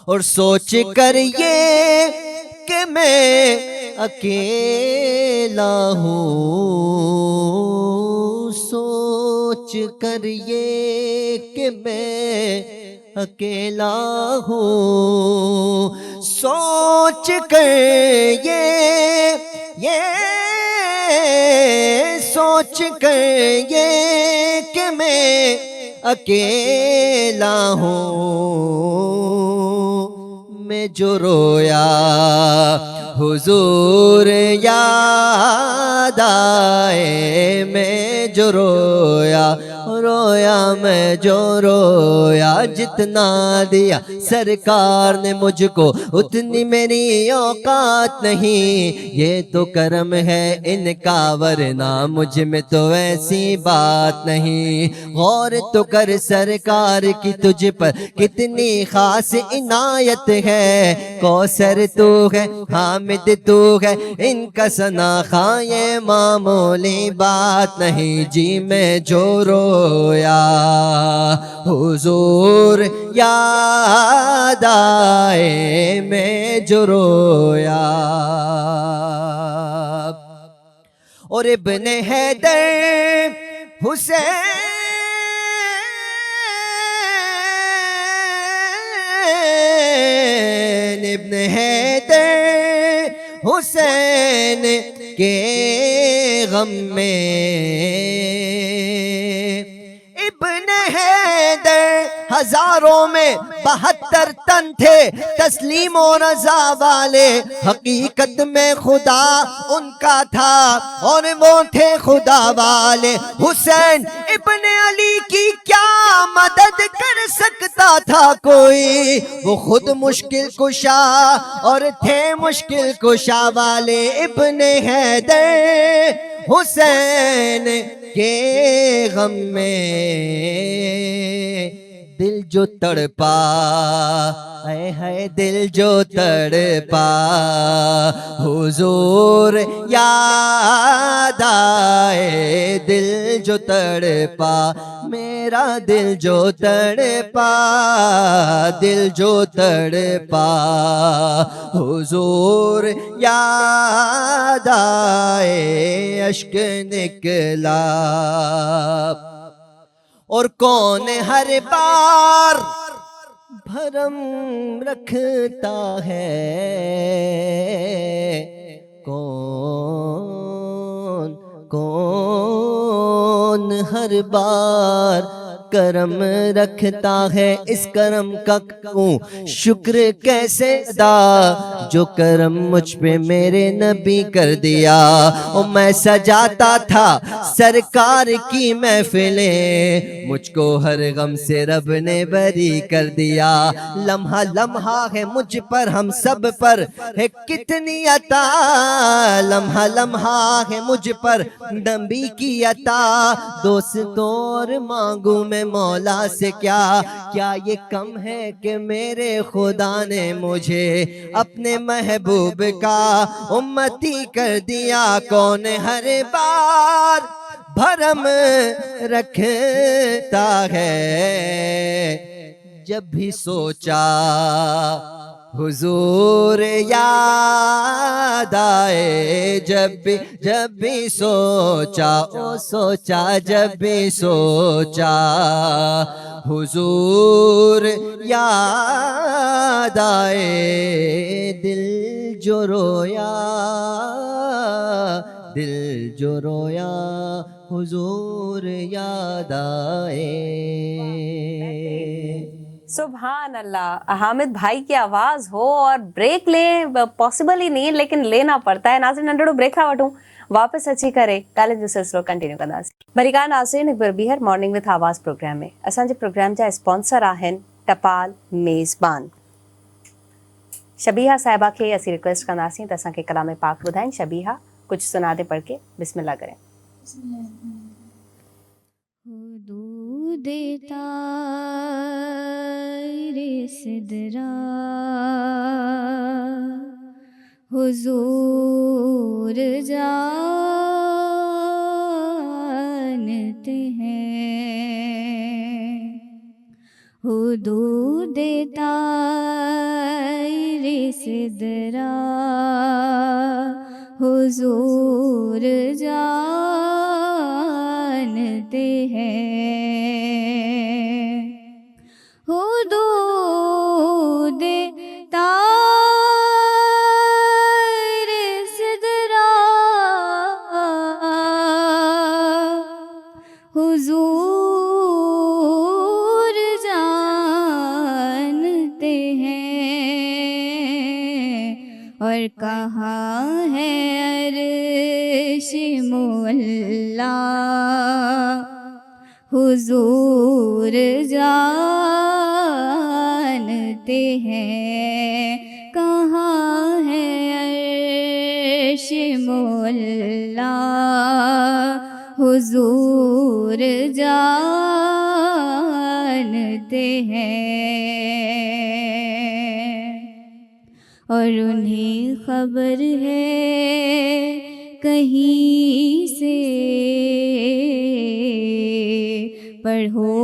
اور سوچ کر یہ کہ میں اکیلا ہوں، سوچ کر یہ کہ میں اکیلا ہوں، سوچ کر یہ سوچ کر یہ کہ میں اکیلا ہوں، میں جو رویا حضور یاد آئے، میں جو رویا میں جو رویا، جتنا دیا سرکار نے مجھ کو اتنی میری اوقات نہیں، یہ تو کرم ہے ان کا ورنہ مجھ میں تو ایسی بات نہیں، غور تو کر سرکار کی تجھ پر کتنی خاص عنایت ہے، کوثر تو ہے، حامد تو ہے، ان کا ثنا خواہ یہ معمولی بات نہیں، جی میں جو رویا حضور یاد آئے، میں جو رویا۔ اور ابن حیدر حسین، ابن حیدر حسین کے غم میں، ابن حیدر ہزاروں میں 72 تن تھے تسلیم و رضا والے، حقیقت میں خدا ان کا تھا اور وہ تھے خدا والے۔ حسین ابن علی کی کیا مدد کر سکتا تھا کوئی، وہ خود مشکل کشا اور تھے مشکل کشا والے۔ ابن حیدر حسین کے غم میں دل جو تڑپا، اے ہے دل جو تڑپا، حضور یاد آئے، دل جو تڑپا، میرا دل جو تڑپا، دل جو تڑپا، حضور یاد آئے، اشک نکلا۔ اور کون ہر بار بھرم رکھتا ہے، کون ہر بار کرم رکھتا ہے، اس کرم کا شکر کیسے ادا، جو کرم مجھ پہ میرے نبی کر دیا۔ اور میں سجاتا تھا سرکار کی محفلیں، مجھ کو ہر غم سے رب نے بری کر دیا۔ لمحہ لمحہ ہے مجھ پر ہم سب پر ہے کتنی عطا، لمحہ لمحہ ہے مجھ پر نبی کی عطا، دوستوں اور مانگوں میں مولا سے کیا یہ کم ہے کہ میرے خدا نے مجھے اپنے محبوب کا امتی کر دیا۔ کون ہر بار بھرم رکھتا ہے، جب بھی سوچا حضور یاد آئے، جب بھی سوچا جب بھی سوچا حضور یاد آئے، دل جو رویا حضور یاد آئے۔ सुभान अल्लाह, हामिद भाई की आवाज़ हो और ब्रेक ले पॉसिबल ही नहीं, लेकिन लेना पड़ता है. नाज़रीन नंढड़ो ब्रेक था वठूं, वापस अची करे ॻाल्हियुनि जो सिलसिलो कंटिन्यू कंदासीं. भरीकार नाज़रीन, हिकु बार ॿीहर मॉर्निंग विथ आवाज़ प्रोग्राम में असांजे प्रोग्राम जा स्पॉन्सर आहिनि टपाल मेज़बान. शबीहा साहिबा खे असीं रिक्वेस्ट कंदासीं त असांखे कलाम पाक ॿुधाइनि. शबीहा, कुझु सुना दे पढ़ के बिस्मिल्लाह करें. दूध तारे सिदरा हुजूर जानते हैं, हुदूद तारे सिदरा हुजूर जानते हैं, हुदूद तारे सिदरा हुजूर जानते हैं, और कहाँ है अर्श मुअल्ला हुजूर जानते हैं, कहाँ है अर्श मुअल्ला हुजूर जानते हैं, और उन्हें खबर है कहीं से, पढ़ो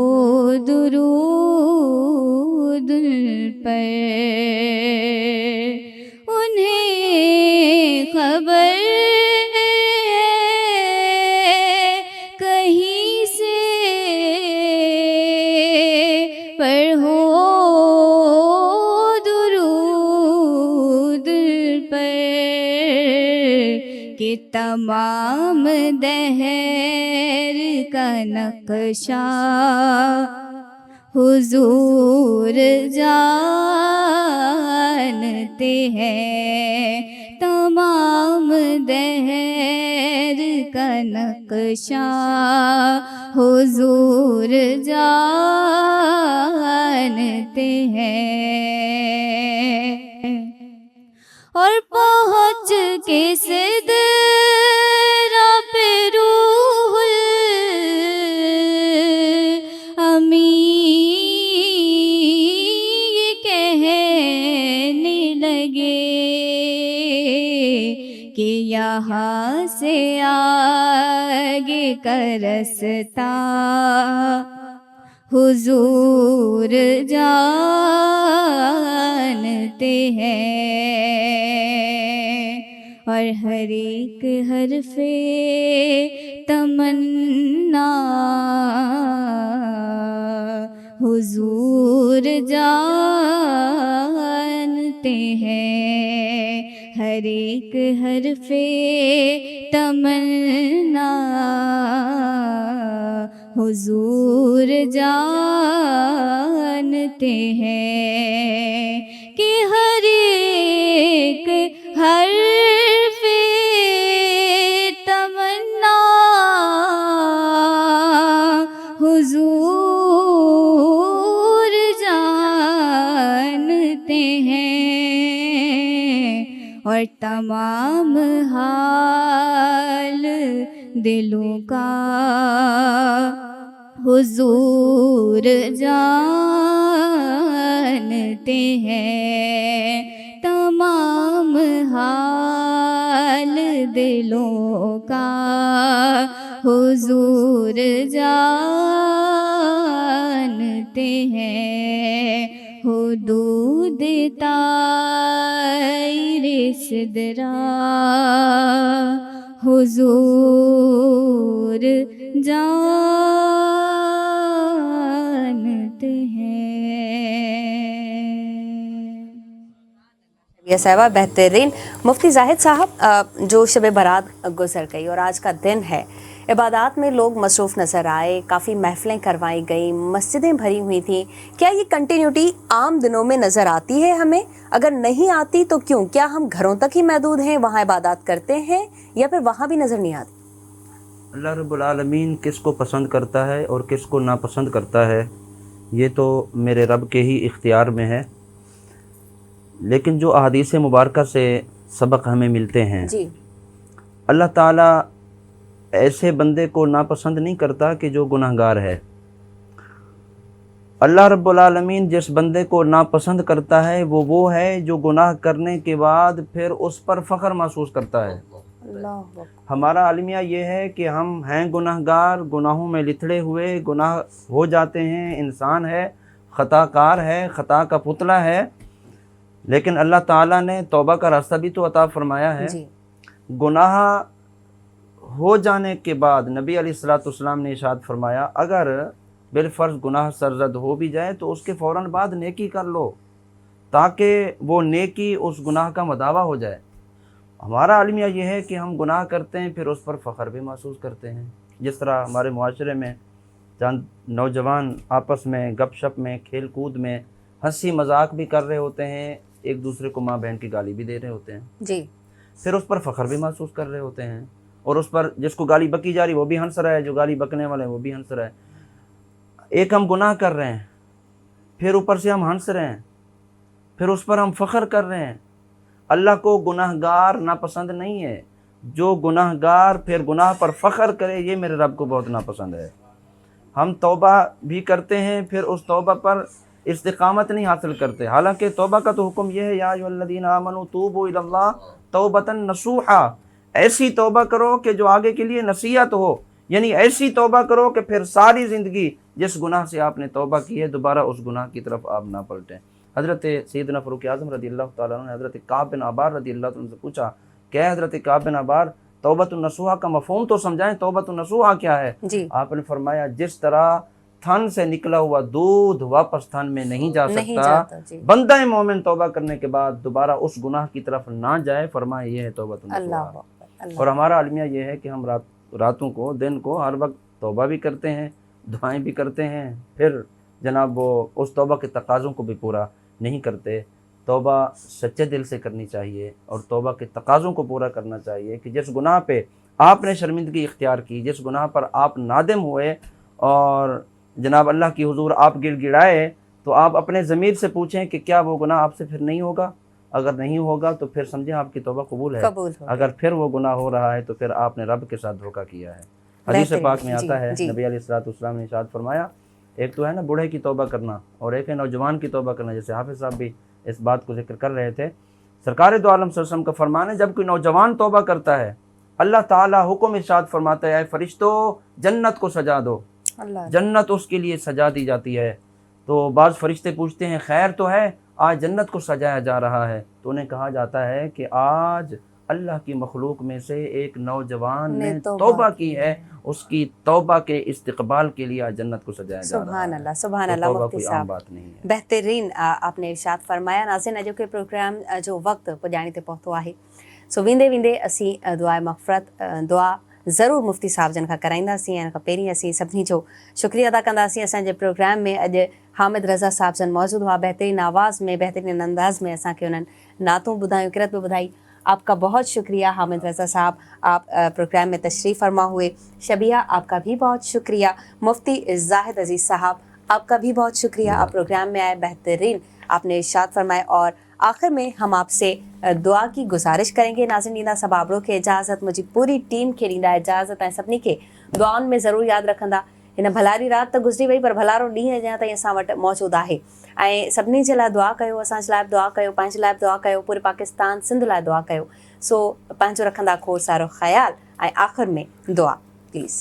दुरूद पर, उन्हें खबर है कहीं से, पढ़ो दुरूद पर, कि तमाम दहर का नक्शा हुजूर जानते हैं, तमाम दहर का नक्शा हुजूर जानते हैं, और पहुँच के सिदरा पे रूहुल अमीन कहने लगे कि यहाँ से आगे का रास्ता हुजूर जानते हैं, और हर एक हरफे तमन्ना हुजूर जानते हैं, हर एक हरफे तमन्ना हुजूर जानते हैं, कि हर एक हरफे तमन्ना हुजूर जानते हैं, और तमाम हाल दिलों का हुजूर जानते हैं, तमाम हाल दिलों का हुजूर जानते हैं, हुदूद तारे सिदरा हुजूर जानते हैं। ये साहिबा बेहतरीन। मुफ्ती जाहिद साहब, जो शब बारात गुजर गई और आज का दिन है, इबादत में लोग मसरूफ़ नज़र आए, काफ़ी महफ़िलें करवाई गई, मस्जिदें भरी हुई थीं। क्या ये कंटिन्यूटी आम दिनों में नज़र आती है हमें? अगर नहीं आती तो क्यों? क्या हम घरों तक ही महदूद हैं, वहाँ इबादत करते हैं, या फिर वहाँ भी नज़र नहीं आती? अल्लाह रब्बुल आलमीन किसको पसंद करता है और किसको नापसंद करता है, ये तो मेरे रब के ही इख्तियार में है। लेकिन जो अहादीस मुबारका से सबक हमें मिलते हैं, जी, अल्लाह ताला ऐसे बंदे को नापसंद नहीं करता कि जो गुनाहगार है। अल्लाह रब्बुल आलमीन जिस बंदे को नापसंद करता है वो है जो गुनाह करने के बाद फिर उस पर फ़ख्र महसूस करता है। अल्लाह हमारा अलमिया ये है कि हम हैं गुनाहगार, गुनाहों में लिथड़े हुए, गुनाह हो जाते हैं, इंसान है, ख़ताकार है, ख़ता का पुतला है, लेकिन अल्लाह ताला ने तौबा का रास्ता भी तो अता फरमाया है। जी, गुनाह हो जाने के बाद नबी अलैहिस्सलाम ने इरशाद फरमाया, अगर बिलफ़र्ज़ गुनाह सरज़द हो भी जाए तो उसके फ़ौरन बाद नेकी कर लो, ताकि वो नेकी उस गुनाह का मदावा हो जाए। हमारा अलमिया ये है कि हम गुनाह करते हैं फिर उस पर फ़ख्र भी महसूस करते हैं। जिस तरह हमारे मुआशरे में चंद नौजवान आपस में गपशप में, खेल कूद में हंसी मजाक भी कर रहे होते हैं, एक दूसरे को माँ बहन की गाली भी दे रहे होते हैं, जी, फिर उस पर फ़ख्र भी महसूस कर रहे होते हैं, और उस पर जिसको गाली बकी जा रही वो भी हंस रहा है, जो गाली बकने वाले हैं वो भी हंस रहा है। एक हम गुनाह कर रहे हैं, फिर ऊपर से हम हंस रहे हैं, फिर उस पर हम फ़ख्र कर रहे हैं। अल्लाह को गुनाहगार नापसंद नहीं है। जो गुनाहगार फिर गुनाह पर फ़ख्र करे, ये मेरे रब को बहुत नापसंद है। हम तौबा भी करते हैं, फिर उस तौबा पर इस्तिकामत नहीं हासिल करते। हालांकि तौबा का तो हुक्म यह है, या अय्युहल्लज़ीना आमनू तूबू इलल्लाह तौबतन नसूहा, ऐसी तौबा करो कि जो आगे के लिए नसीहत हो, यानी ऐसी तौबा करो कि फिर सारी ज़िंदगी जिस गुनाह से आपने तौबा की है दोबारा उस गुनाह की तरफ आप ना पलटें। हज़रत सैयदना फ़ारूक आज़म रज़ी अल्लाह तआला अन्हु ने हज़रत काब बिन अबार रज़ी अल्लाह तआला से पूछा, क्या है हज़रत काब बिन अबार, तौबतुन नसूहा का मफ़हूम तो समझाएं, तौबतुन नसूहा क्या है? जी, आपने फरमाया, जिस तरह थन से निकला हुआ दूध वापस थन में नहीं जा नहीं सकता, जाता, जी। बंदा मोमिन तौबा करने के बाद दोबारा उस गुनाह की तरफ ना जाए, फरमाया ये है तौबतुन अल्लाह नसूहा। अकबर, अल्लाह। और हमारा अलमिया ये है कि हम रातों को, दिन को हर वक्त तौबा भी करते हैं, दुआएं भी करते हैं, फिर जनाब वो उस तौबा के तकाज़ों को भी पूरा नहीं करते। तौबा सच्चे दिल से करनी चाहिए और तौबा के तकाज़ों को पूरा करना चाहिए कि जिस गुनाह पे आपने शर्मिंदगी इख्तियार की, जिस गुनाह पर आप नादिम हुए और जनाब अल्लाह की हुजूर आप गिड़गिड़ाए, तो आप अपने ज़मीर से पूछें कि क्या वो गुनाह आपसे फिर नहीं होगा। अगर नहीं होगा तो फिर समझें आपकी तौबा कबूल है। कबूल हो अगर फिर वो गुनाह हो रहा है तो फिर आपने रब के साथ धोखा किया है। हदीस बेहतरीन, पाक में जी, आता है, जी। नबी अलैहिस्सलाम ने इरशाद फरमाया, एक तो है ना बूढ़े की तौबा करना और एक है नौजवान की तौबा करना। जैसे हाफिज़ साहब भी इस बात को जिक्र कर रहे थे। सरकार दो आलम सल्लल्लाहु अलैहि वसल्लम का फरमान है, जब कोई नौजवान तौबा करता है, अल्लाह ताला हुक्म इरशाद फरमाता है, फरिश्तों जन्नत को सजा दो, अल्लाह, जन्नत उसके लिए सजा दी जाती है। तो बाज़ फरिश्ते पूछते हैं, खैर तो है, आज जन्नत को सजाया जा रहा है? तो उन्हें कहा जाता है कि आज अल्लाह की मखलूक में से एक नौजवान ने तौबा की है, उसकी तौबा के इस्तकबाल के लिए आज जन्नत को सजाया जा रहा सुभान है। अल्लाह, सुभान तो अल्लाह। तौबा मुफ्ती कोई आम साहब, बात नहीं है। बेहतरीन आपने इरशाद फरमाया। नाज़रीन, अॼु के प्रोग्राम जो वक़्तु पुॼाणी ते पहुतो आहे, सो वेंदे वेंदे असीं दुआ मग़फ़िरत दुआ ज़रूरु मुफ्ती साहब जन खां कराईंदासीं। ऐं इन खां पहिरीं असीं सभिनी जो शुक्रिया अदा कंदासीं। असांजे प्रोग्राम में अॼु हामिद रज़ा साहब जन मौजूदु हुआ, बेहतरीन आवाज़ में, बेहतरीन अंदाज़ में असांखे उन्हनि नातूं ॿुधायूं, किरत बि ॿुधाई। आपका बहुत शुक्रिया हामिद रज़ा साहब, आप प्रोग्राम में तशरीफ़ फरमा हुए। शबिया, आपका भी बहुत शुक्रिया। मुफ्ती ज़ाहिद अज़ीज़ साहब, आपका भी बहुत शुक्रिया, आप प्रोग्राम में आए, बेहतरीन आपने इरशाद फरमाए। और आखिर में हम आपसे दुआ की गुजारिश करेंगे। नाज़रीन, ॾींदा सबाबरो खे इजाज़त, मुंहिंजी पूरी टीम खे ॾींदा इजाज़त, ऐं सभिनी खे दुआउनि में ज़रूरु यादि रखंदा। हिन भलारी राति त गुज़री वई, पर भलारो ॾींहुं अञा ताईं असां वटि मौजूदु आहे। ऐं सभिनी जे लाइ दुआ कयो, असांजे लाइ दुआ कयो, पंहिंजे लाइ दुआ कयो, पूरे पाकिस्तान सिंध लाइ दुआ कयो। सो पंहिंजो रखंदा खोड़ सारो ख़्यालु। ऐं आख़िर में दुआ प्लीज़।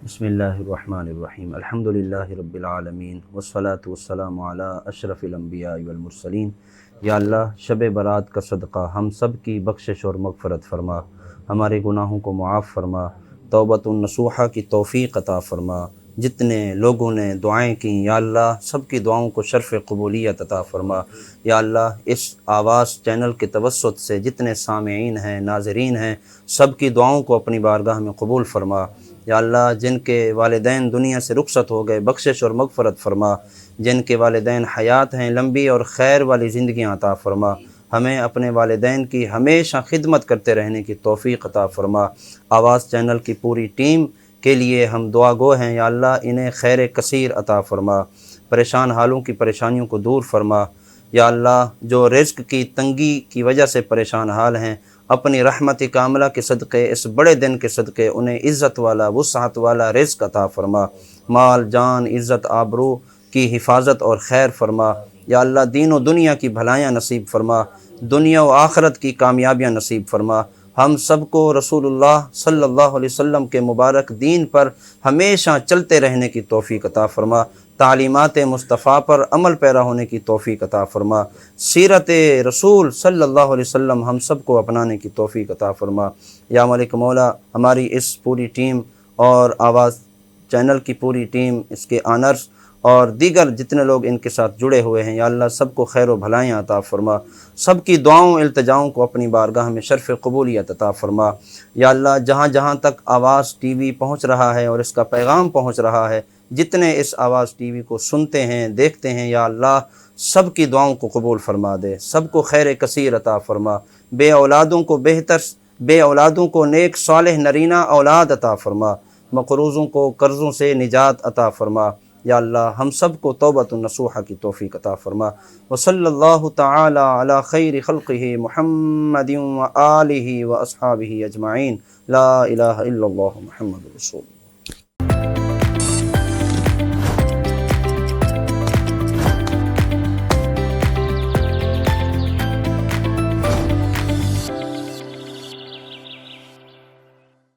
बिस्मिल्लाहिर्रहमानिर्रहीम, अल्हम्दुलिल्लाहि रब्बिल आलमीन, वस्सलातु वस्सलामु अला अशरफिल अंबिया वल मुरसलीन। या अल्लाह, शब बरात का सदका हम सब की बख्शिश और मग़फ़िरत फरमा, हमारे गुनाहों को मुआफ़ फरमा, तौबतुन नसूहा की तौफ़ीक़ अता फरमा। जितने लोगों ने दुआएं की, या अल्लाह सबकी दुआओं को शर्फ़ क़बूलियत अता फ़रमा। या अल्लाह, इस आवाज़ चैनल के तवस्सुत से जितने सामेईन हैं, नाज़रीन हैं, सब की दुआओं को अपनी बारगाह में कबूल फ़रमा। یا اللہ جن کے والدین دنیا سے رخصت ہو گئے بخشش اور مغفرت فرما، جن کے والدین حیات ہیں لمبی اور خیر والی زندگیاں عطا فرما، ہمیں اپنے والدین کی ہمیشہ خدمت کرتے رہنے کی توفیق عطا فرما۔ آواز چینل کی پوری ٹیم کے لیے ہم دعا گو ہیں، یا اللہ انہیں خیر کثیر عطا فرما، پریشان حالوں کی پریشانیوں کو دور فرما۔ یا اللہ جو رزق کی تنگی کی وجہ سے پریشان حال ہیں، اپنی رحمت کاملہ کے صدقے اس بڑے دن کے صدقے انہیں عزت والا وسعت والا رزق عطا فرما، مال جان عزت آبرو کی حفاظت اور خیر فرما۔ یا اللہ دین و دنیا کی بھلائیاں نصیب فرما، دنیا و آخرت کی کامیابیاں نصیب فرما۔ ہم سب کو رسول اللہ صلی اللہ علیہ وسلم کے مبارک دین پر ہمیشہ چلتے رہنے کی توفیق عطا فرما، تعلیمات مصطفیٰ پر عمل پیرا ہونے کی توفیق عطا فرما، سیرت رسول صلی اللہ علیہ وسلم ہم سب کو اپنانے کی توفیق عطا فرما۔ یا مالک مولا، ہماری اس پوری ٹیم اور آواز چینل کی پوری ٹیم، اس کے آنرز اور دیگر جتنے لوگ ان کے ساتھ جڑے ہوئے ہیں، یا اللہ سب کو خیر و بھلائیاں عطا فرما، سب کی دعاؤں التجاؤں کو اپنی بارگاہ میں شرف قبولیت عطا فرما۔ یا اللہ جہاں جہاں تک آواز ٹی وی پہنچ رہا ہے اور اس کا پیغام پہنچ رہا ہے، جتنے اس آواز ٹی وی کو سنتے ہیں دیکھتے ہیں، یا اللہ سب کی دعاؤں کو قبول فرما دے، سب کو خیر کثیر عطا فرما، بے اولادوں کو نیک صالح نرینہ اولاد عطا فرما، مقروضوں کو قرضوں سے نجات عطا فرما۔ یا اللہ ہم سب کو توبۃ نصوحہ کی توفیق عطا فرما۔ وصلی اللہ تعالی علی خیر خلقہ محمد و آلہ و اصحابہ اجمعین۔ لا الہ الا اللہ محمد رسول اللہ۔